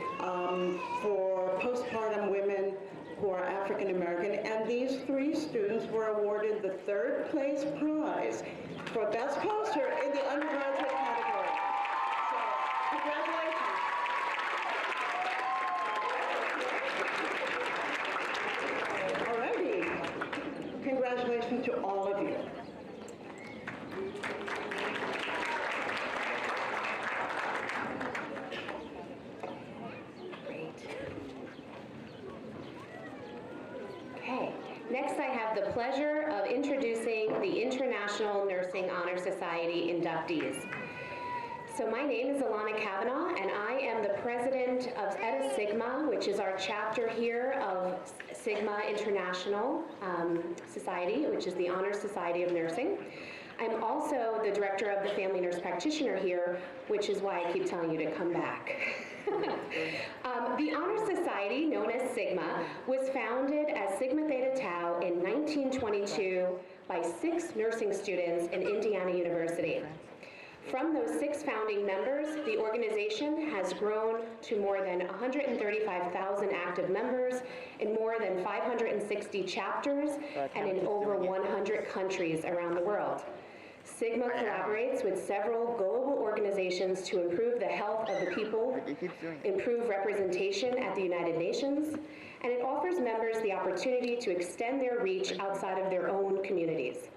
for postpartum women who are African American. And these three students were awarded the third place prize for best poster in the undergraduate category. So, congratulations. Alrighty. Congratulations to all of you. Next, I have the pleasure of introducing the International Nursing Honor Society inductees. So my name is Alana Kavanaugh, and I am the president of Eta Sigma, which is our chapter here of Sigma International Society, which is the Honor Society of Nursing. I'm also the director of the Family Nurse Practitioner here, which is why I keep telling you to come back. The Honor Society, known as Sigma, was founded as Sigma Theta Tau in 1922 by 6 nursing students in Indiana University. From those 6 founding members, the organization has grown to more than 135,000 active members in more than 560 chapters and in over 100 countries around the world. Sigma collaborates with several global organizations to improve the health of the people, improve representation at the United Nations, and it offers members the opportunity to extend their reach outside of their own communities.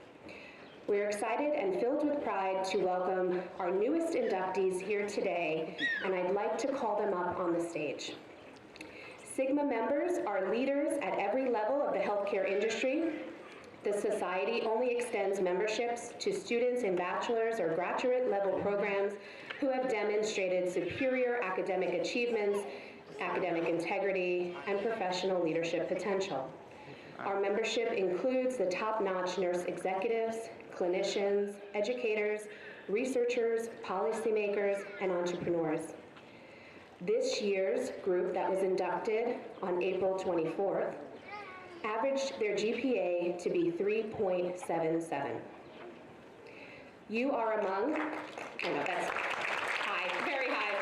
We're excited and filled with pride to welcome our newest inductees here today, and I'd like to call them up on the stage. Sigma members are leaders at every level of the healthcare industry. The Society only extends memberships to students in bachelor's or graduate level programs who have demonstrated superior academic achievements, academic integrity, and professional leadership potential. Our membership includes the top-notch nurse executives, clinicians, educators, researchers, policymakers, and entrepreneurs. This year's group that was inducted on April 24th averaged their GPA to be 3.77. You are among, I know that's high, very high.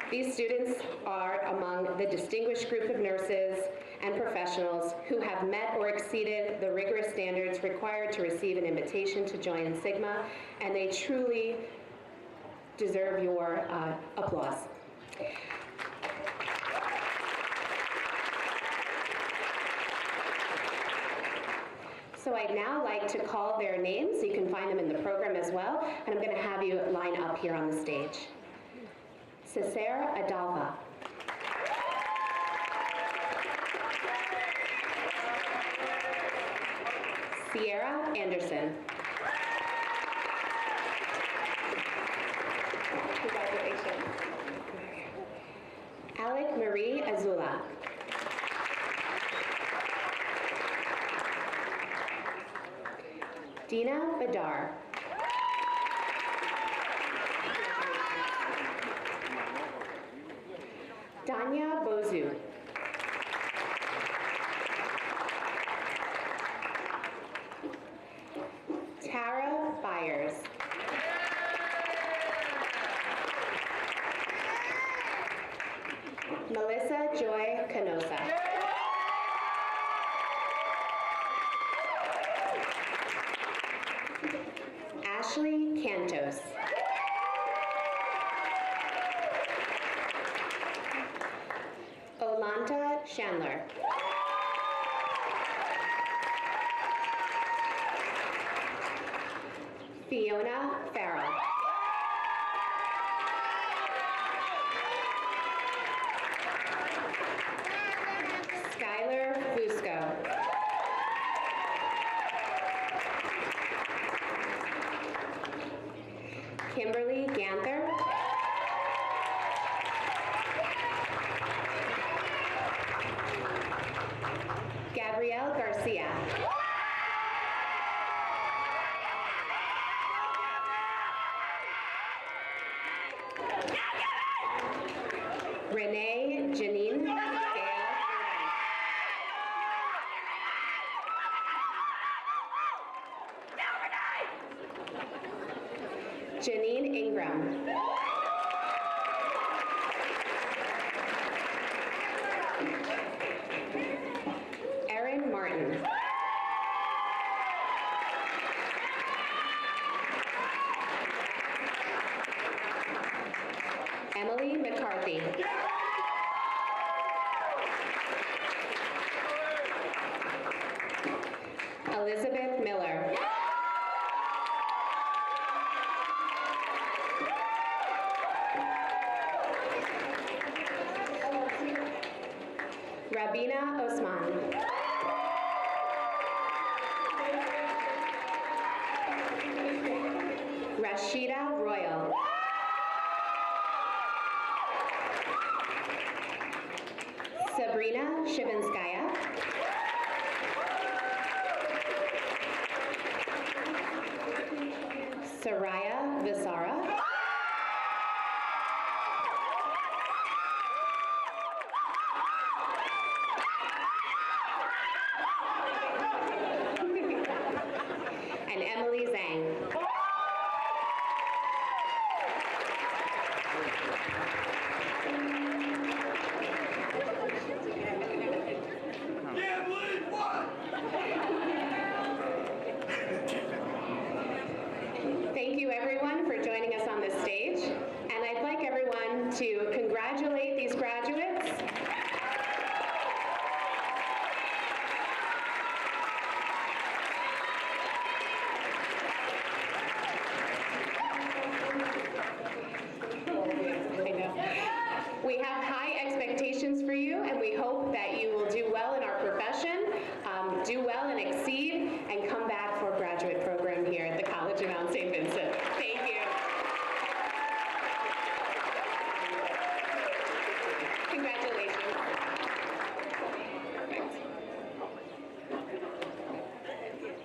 These students are among the distinguished group of nurses and professionals who have met or exceeded the rigorous standards required to receive an invitation to join Sigma, and they truly deserve your applause. So I'd now like to call their names. You can find them in the program as well, and I'm going to have you line up here on the stage. Cesar Adalva. Sierra Anderson. Congratulations. Alec Marie Azula. Dina Badar. Tanya Bozu. Tara Byers. Melissa Joy Canosa. Ashley Cantos. Olanta Chandler. Fiona Farrell. Skylar Fusco. Kimberly Ganther. Gabrielle Garcia. Renee Janine Gale. Janine Ingram. Erin Martin. Emily McCarthy. Elizabeth Miller. Rabina Osman. Rashida Royal. Sabrina Shivinskaya. Soraya Visara. And Emily Zhang. Thank you everyone for joining us on this stage, and I'd like everyone to congratulate these graduates. I know. We have high expectations for you, and we hope that you will do well in our profession, do well and exceed, and come back for a graduate program here at the College of Mount St. Vincent. Thank you. Congratulations. Perfect.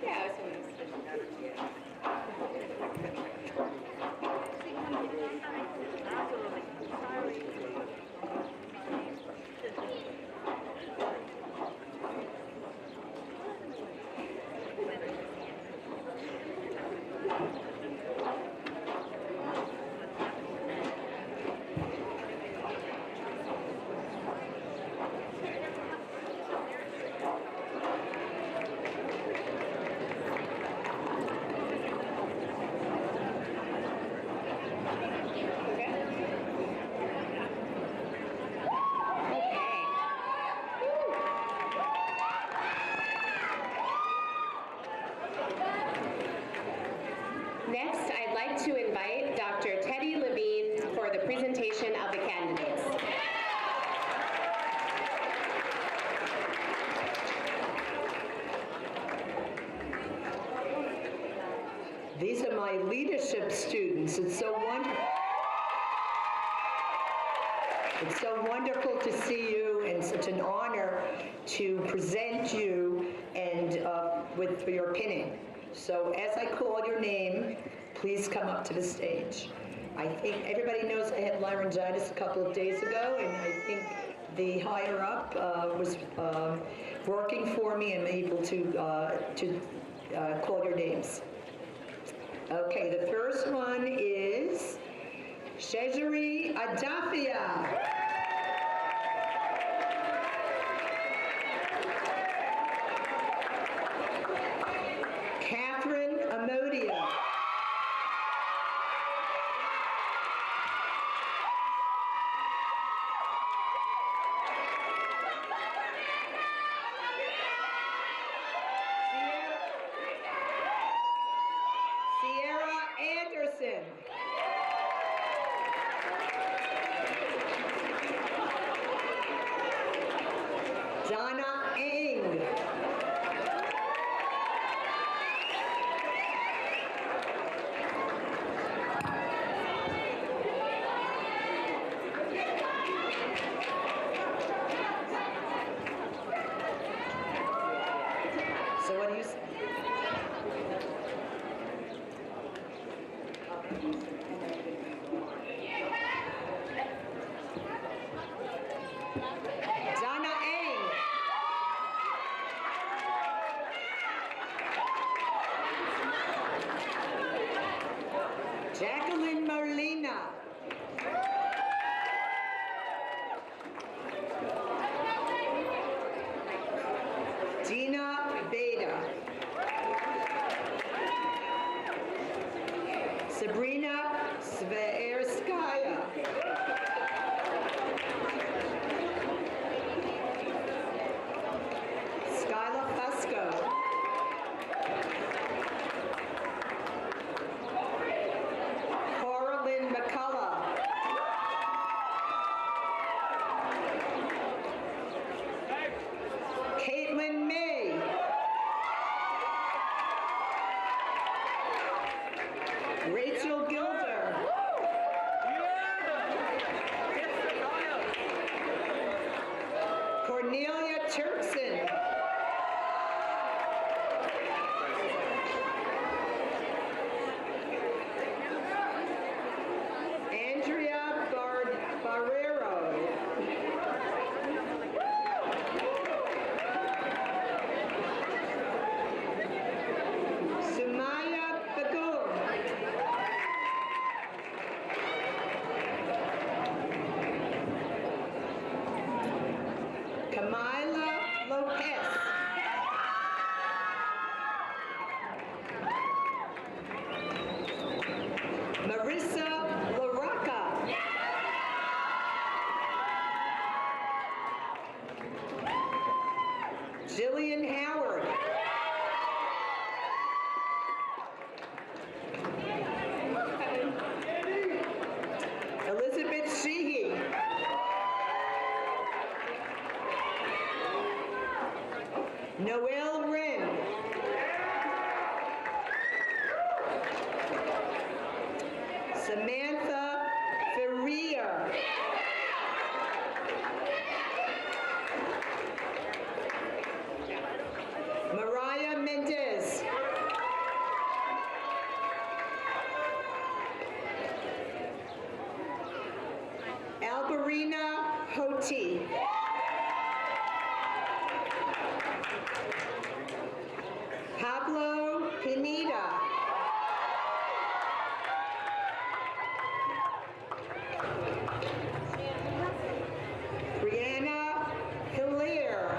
Yeah, I was Next, I'd like to invite Dr. Teddy Levine for the presentation of the candidates. These are my leadership students. It's so wonderful to see you, and such an honor to present you and for your pinning. So as I call your name, please come up to the stage. I think everybody knows I had laryngitis a couple of days ago, and I think the higher up was working for me and able to call your names. Okay, the first one is Shezri Adafia. Catherine Amodia. Sierra Anderson. Donna Eng. So what do you say? Donna Eng. Jacqueline Molina. Dina Beda. Sabrina Sveerskaya. Skyla Fusco. Coraline McCullough. Caitlin May. Rachel Gilder. Cornelia Turkson. Andrea Barrero. Sumaya Bagum. Camila Lopez. Marissa LaRocca. Jillian Howard. Elizabeth Sheehy. Noelle Wren. Samantha Ferrier. Mariah Mendez. Alberina Hoti. Pablo Pineda. Brianna Hilaire.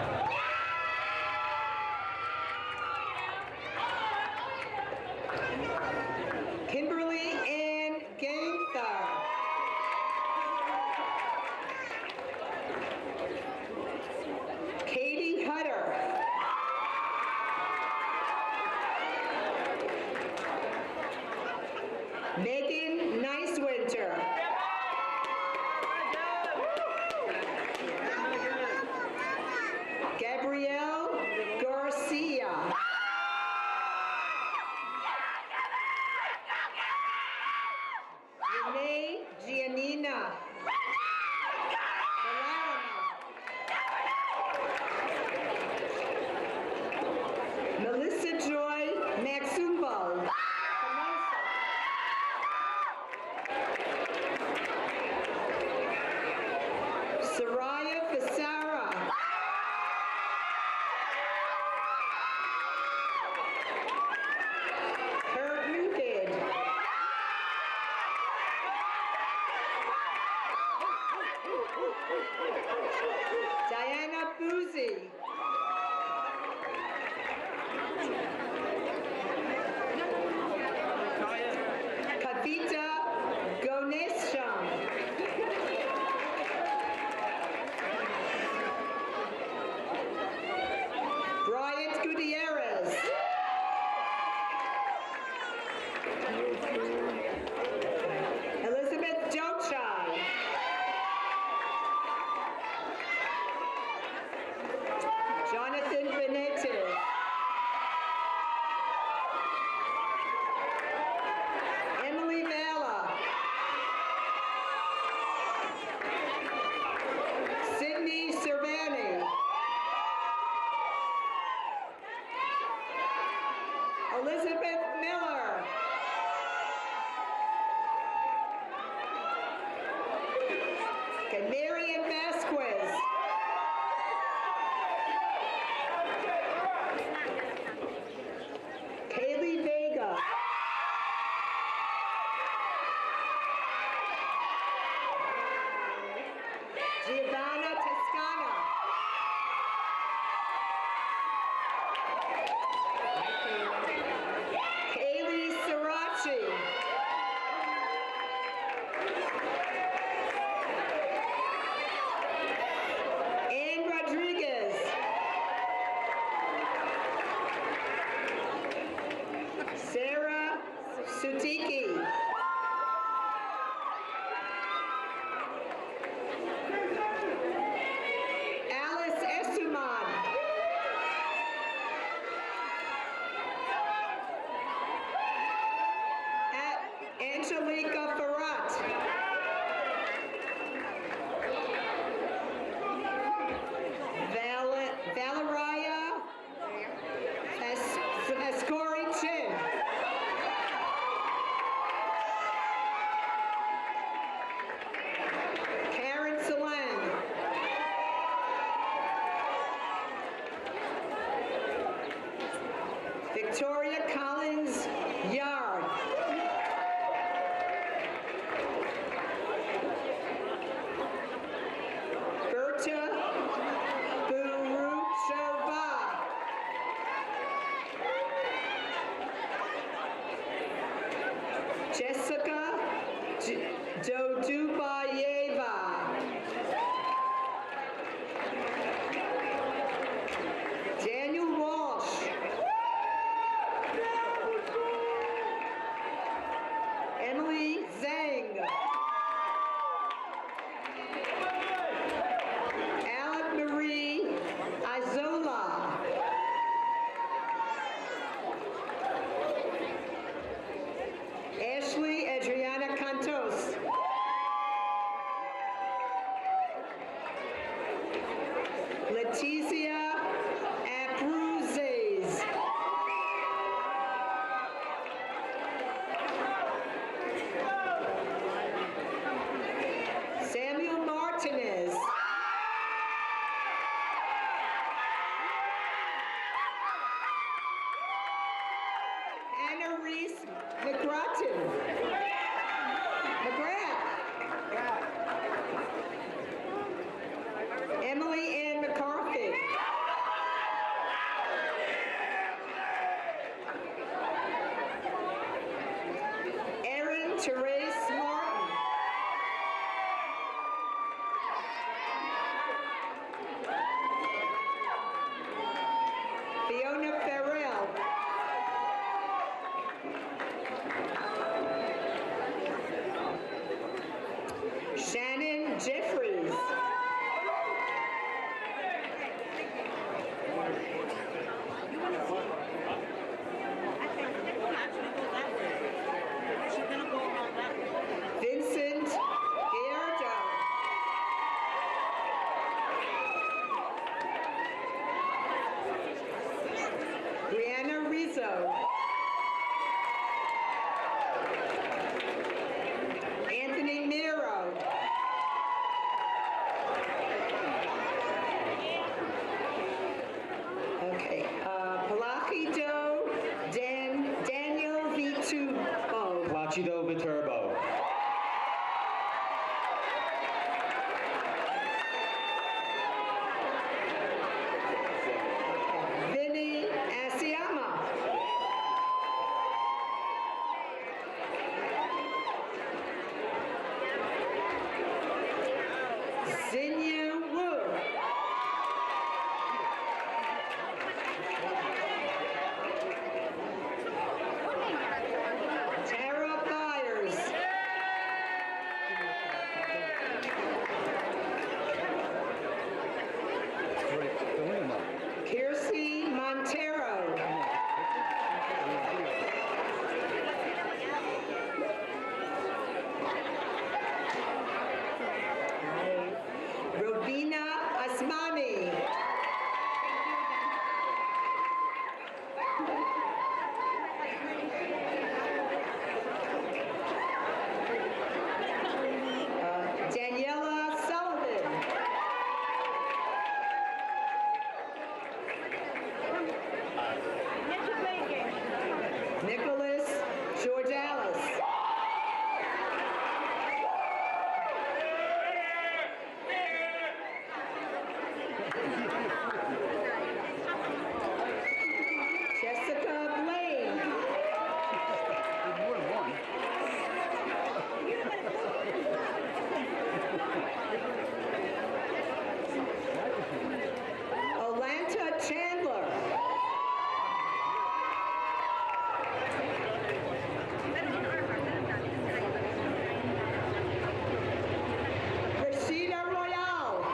Kimberly Ann Gaither. Katie Hutter. Gutierrez. Elizabeth Dochai. Jonathan Benitez. Emily Mala. Sydney Cervani. Elizabeth Miller. Okay, Marian Vasquez. Kaylee Vega. Giovanna Toscana. Kaylee Sirachi. Ann Rodriguez. Sarah Sutiki. Alice Estuman. Angelica Farrat. Valeria Ascori Chin. Karen Solan. Victoria Collins Yard. Berta Buruchova. Jessica Dodubayeva. Daniel Walsh. Emily Zhang. Alec Marie Izola. Ashley Adriana Cantos. Leticia Apruzes. Samuel Martinez. Anna Reese McGrattan. Emily Ann McCarthy. Erin Therese Martin. Fiona Farrell. Shannon Jeffries. Vincent Gallardo. Brianna Rizzo. Anthony Miro. Okay, Placido Daniel Viterbo. Placido Viterbo. Vinny Asiama. Xinyu Wu. Nicholas Georgialis. Jessica Blaine. Olanta Chandler. Rashida Royale.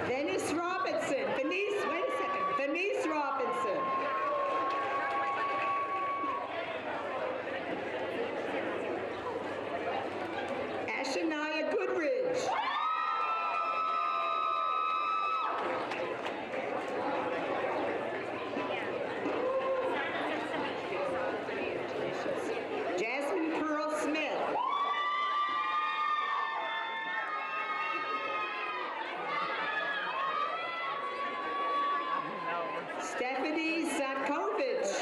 Venice Robinson. Venice, wait a second. Venice Robinson. Ashania Goodridge. Jasmine Pearl Smith. Stephanie Zatkovich.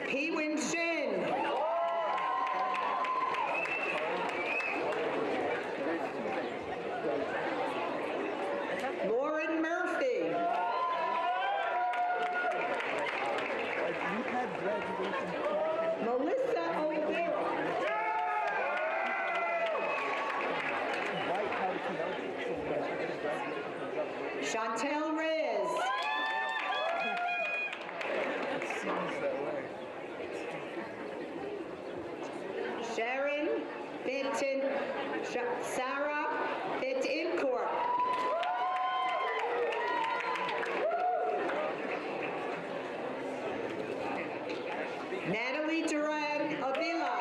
P-Win Shin. Lauren Murphy. Melissa O'Leary. Chantel Riz. Sharon Benton, Sarah Bentincourt. Natalie Duran Avila.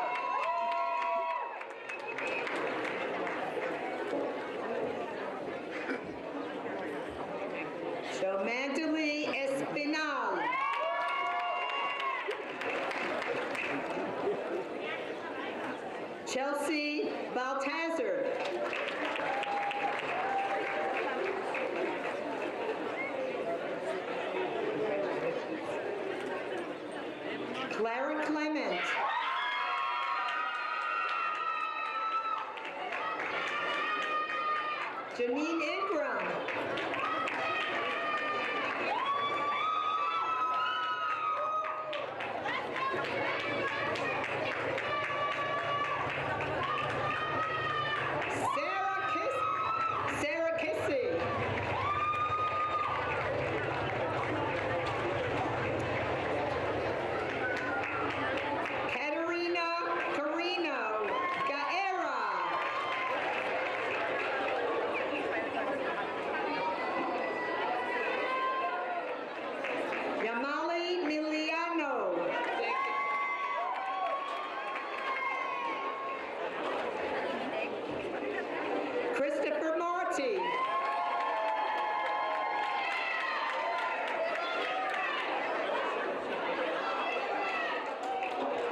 Jomandali Espinal. Chelsea Baltazar. Clara Clement. Janine Ingram. Sarah Kissy. Katerina Carino Gaera. Yamali Miliano. Christopher Marty.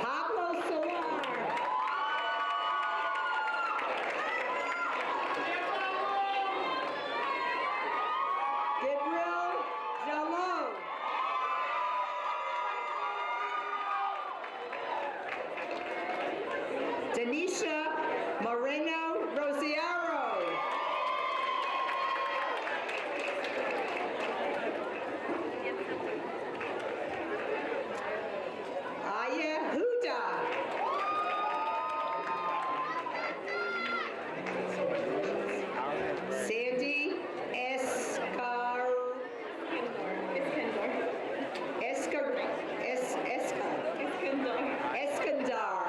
Pablo Solar. Gabriel Jalot. Denisha Moreno Rosiero. Aya Huda. Sandy Escar. Eskandar.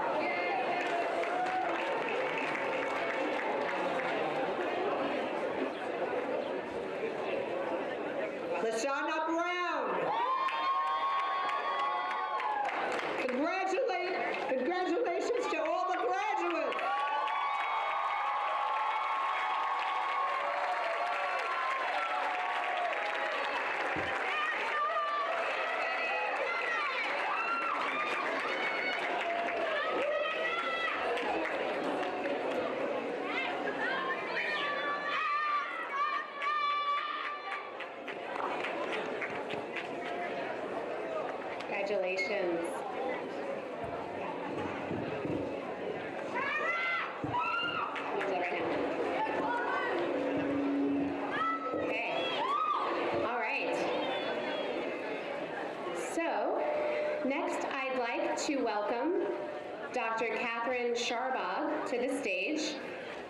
Dr. Catherine Sharbag to the stage.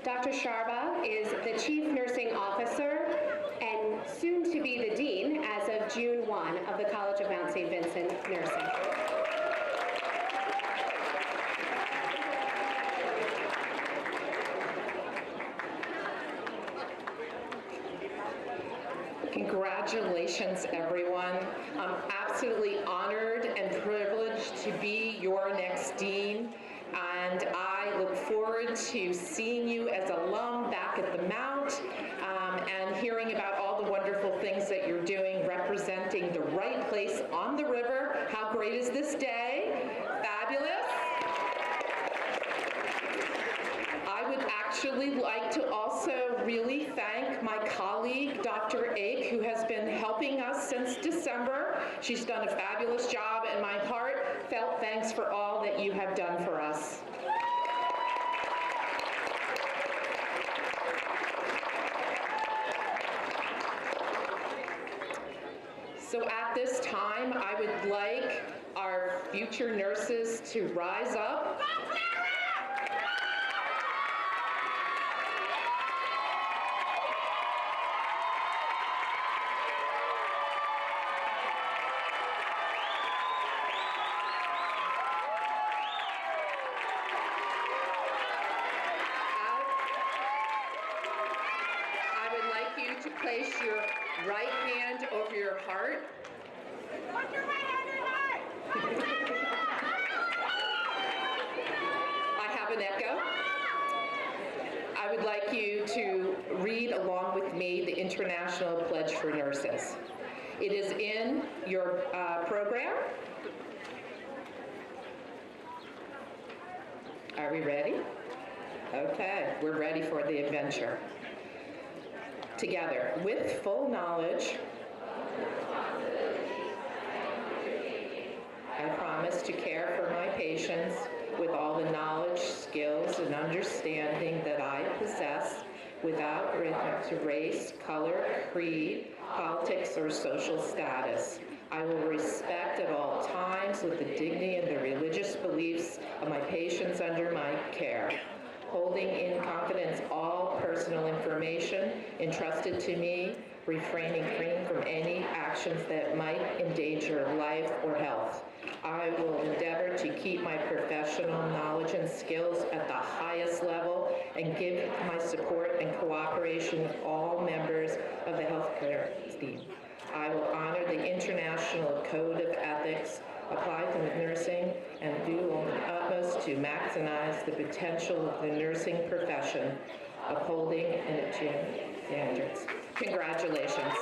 Dr. Sharbag is the Chief Nursing Officer and soon to be the Dean as of June 1 of the College of Mount St. Vincent Nursing. Congratulations, everyone. I'm absolutely honored and privileged to be your next dean, and I look forward to seeing you as alum back at the Mount and hearing about all the wonderful things that you're doing, representing the right place on the river. How great is this day? Fabulous. I would actually like to also really thank my colleague, Dr. Ake, who has been helping us since December. She's done a fabulous job, and my heartfelt thanks for all that you have done for us. So at this time, I would like our future nurses to rise up. Place your right hand over your heart. Put your right hand in your heart. I have an echo. I would like you to read along with me the International Pledge for Nurses. It is in your program. Are we ready? Okay, we're ready for the adventure. Together, with full knowledge, I promise to care for my patients with all the knowledge, skills, and understanding that I possess without reference to race, color, creed, politics, or social status. I will respect at all times with the dignity and the religious beliefs of my patients under my care, holding in confidence all personal information entrusted to me, refraining from any actions that might endanger life or health. I will endeavor to keep my professional knowledge and skills at the highest level and give my support and cooperation with all members of the healthcare team. I will honor the International Code of Ethics applied to nursing and do all the utmost to maximize the potential of the nursing profession, upholding and achieving standards. Congratulations.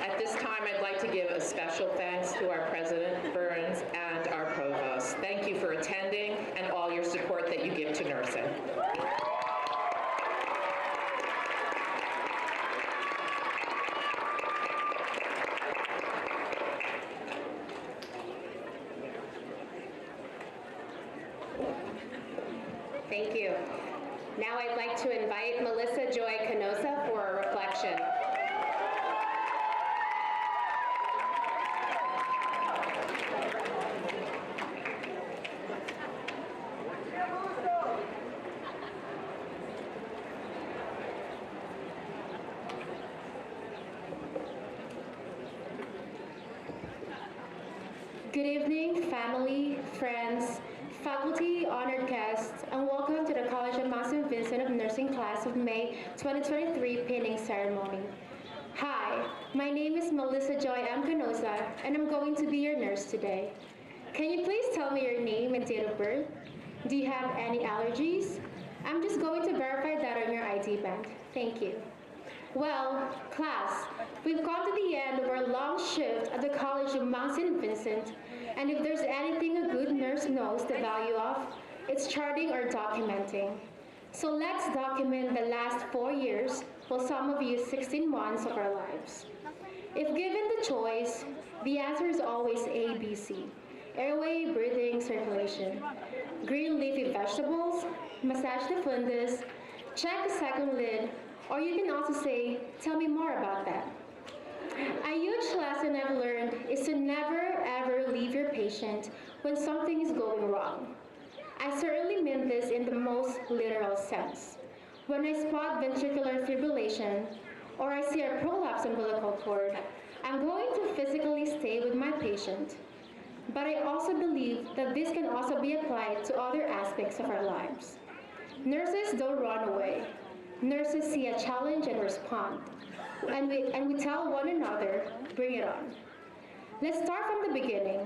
At this time, I'd like to give a special thanks to our President Burns and our Provost. Thank you for attending and all your support that you give to nursing. Thank you. Now I'd like to invite Melissa Joy Canosa for a reflection. Good evening, family, friends, faculty, honored guests, and welcome to the College of Mount St. Vincent of Nursing Class of May 2023 pinning ceremony. Hi, my name is Melissa Joy M. Canosa, and I'm going to be your nurse today. Can you please tell me your name and date of birth? Do you have any allergies? I'm just going to verify that on your ID band. Thank you. Well, class, we've come to the end of our long shift at the College of Mount St. Vincent, and if there's anything a good nurse knows the value of, it's charting or documenting. So let's document the last 4 years, well, some of you 16 months of our lives. If given the choice, the answer is always A, B, C. Airway, breathing, circulation. Green leafy vegetables, massage the fundus, check the second lid, Or you can also say, tell me more about that. A huge lesson I've learned is to never ever leave your patient when something is going wrong. I certainly mean this in the most literal sense. When I spot ventricular fibrillation or I see a prolapsed umbilical cord, I'm going to physically stay with my patient. But I also believe that this can also be applied to other aspects of our lives. Nurses don't run away. Nurses see a challenge and respond. And we tell one another, bring it on. Let's start from the beginning.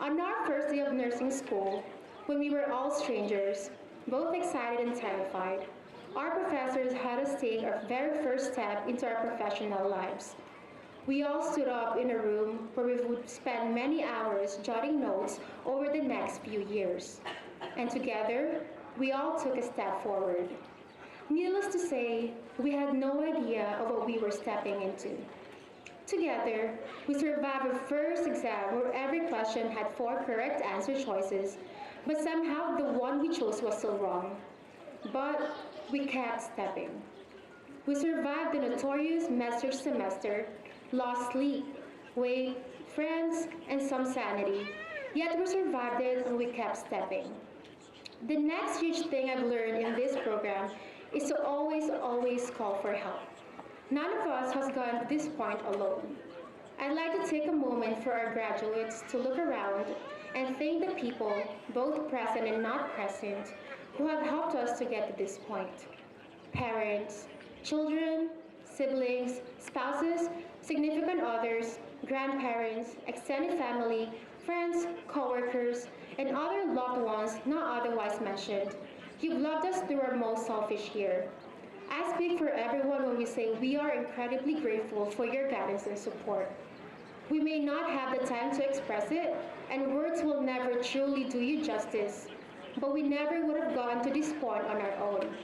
On our first day of nursing school, when we were all strangers, both excited and terrified, our professors had us take our very first step into our professional lives. We all stood up in a room where we would spend many hours jotting notes over the next few years. And together, we all took a step forward. Needless to say, we had no idea of what we were stepping into. Together, we survived our first exam where every question had 4 correct answer choices, but somehow the one we chose was still wrong. But we kept stepping. We survived the notorious med-surg semester, lost sleep, weight, friends, and some sanity. Yet we survived it and we kept stepping. The next huge thing I've learned in this program is to always call for help. None of us has gotten to this point alone. I'd like to take a moment for our graduates to look around and thank the people, both present and not present, who have helped us to get to this point. Parents, children, siblings, spouses, significant others, grandparents, extended family, friends, co-workers, and other loved ones not otherwise mentioned. You've loved us through our most selfish year. I speak for everyone when we say we are incredibly grateful for your guidance and support. We may not have the time to express it, and words will never truly do you justice, but we never would have gotten to this point on our own.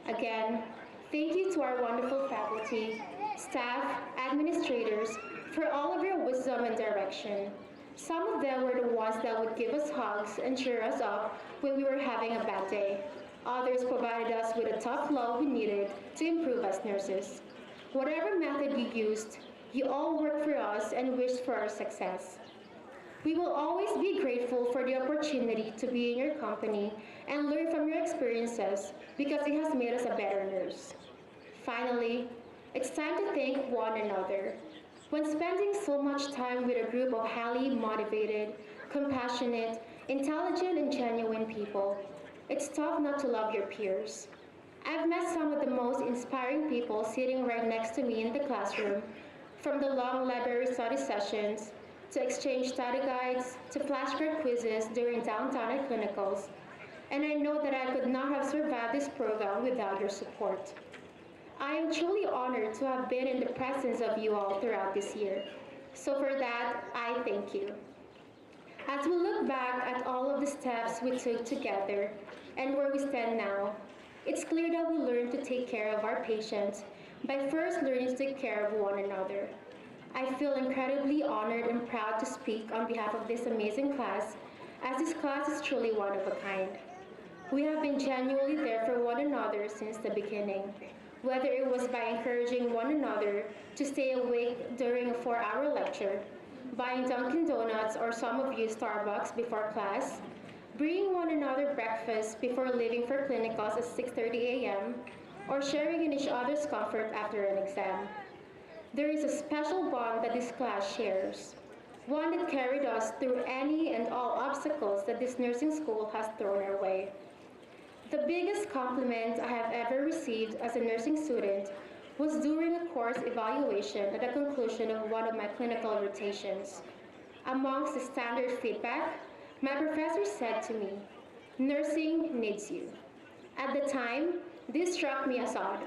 Again, thank you to our wonderful faculty, staff, administrators, for all of your wisdom and direction. Some of them were the ones that would give us hugs and cheer us up when we were having a bad day. Others provided us with the tough love we needed to improve as nurses. Whatever method you used, you all worked for us and wished for our success. We will always be grateful for the opportunity to be in your company and learn from your experiences because it has made us a better nurse. Finally, it's time to thank one another. When spending so much time with a group of highly motivated, compassionate, intelligent, and genuine people, it's tough not to love your peers. I've met some of the most inspiring people sitting right next to me in the classroom, from the long library study sessions, to exchange study guides, to flashcard quizzes during downtown at clinicals, and I know that I could not have survived this program without your support. I am truly honored to have been in the presence of you all throughout this year. So for that, I thank you. As we look back at all of the steps we took together and where we stand now, it's clear that we learned to take care of our patients by first learning to take care of one another. I feel incredibly honored and proud to speak on behalf of this amazing class, as this class is truly one of a kind. We have been genuinely there for one another since the beginning. Whether it was by encouraging one another to stay awake during a 4-hour lecture, buying Dunkin' Donuts or some of you Starbucks before class, bringing one another breakfast before leaving for clinicals at 6:30 a.m., or sharing in each other's comfort after an exam. There is a special bond that this class shares, one that carried us through any and all obstacles that this nursing school has thrown our way. The biggest compliment I have ever received as a nursing student was during a course evaluation at the conclusion of one of my clinical rotations. Amongst the standard feedback, my professor said to me, "Nursing needs you." At the time, this struck me as odd.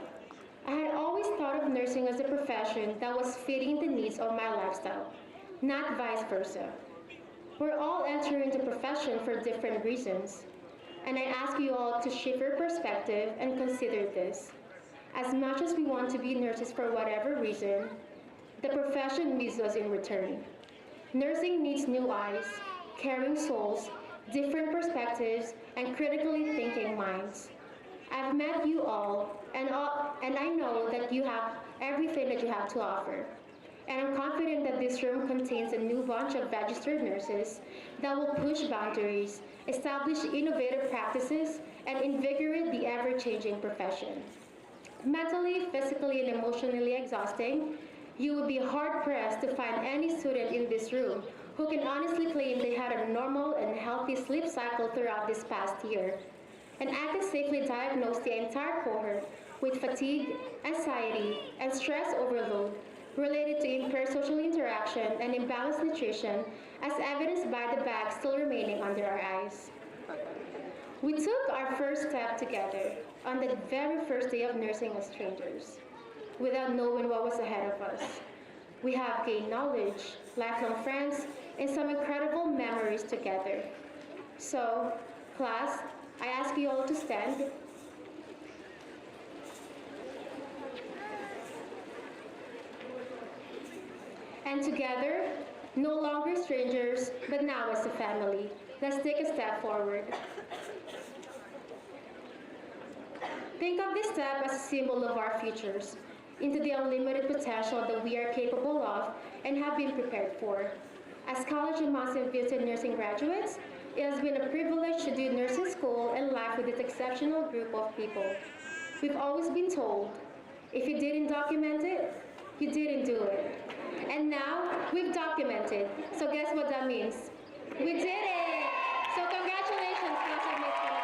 I had always thought of nursing as a profession that was fitting the needs of my lifestyle, not vice versa. We're all entering the profession for different reasons, and I ask you all to shift your perspective and consider this. As much as we want to be nurses for whatever reason, the profession needs us in return. Nursing needs new eyes, caring souls, different perspectives, and critically thinking minds. I've met you all, and I know that you have everything that you have to offer. And I'm confident that this room contains a new bunch of registered nurses that will push boundaries, establish innovative practices, and invigorate the ever-changing profession. Mentally, physically, and emotionally exhausting, you would be hard-pressed to find any student in this room who can honestly claim they had a normal and healthy sleep cycle throughout this past year. And I can safely diagnose the entire cohort with fatigue, anxiety, and stress overload related to impaired social interaction and imbalanced nutrition, as evidenced by the bags still remaining under our eyes. We took our first step together on the very first day of nursing as strangers, without knowing what was ahead of us. We have gained knowledge, lifelong friends, and some incredible memories together. So, class, I ask you all to stand. And together, no longer strangers, but now as a family, let's take a step forward. Think of this step as a symbol of our futures, into the unlimited potential that we are capable of and have been prepared for. As college and Mountain View nursing graduates, it has been a privilege to do nursing school and life with this exceptional group of people. We've always been told, if you didn't document it, you didn't do it. And now, we've documented. So guess what that means? We did it! So congratulations, class of May 2020.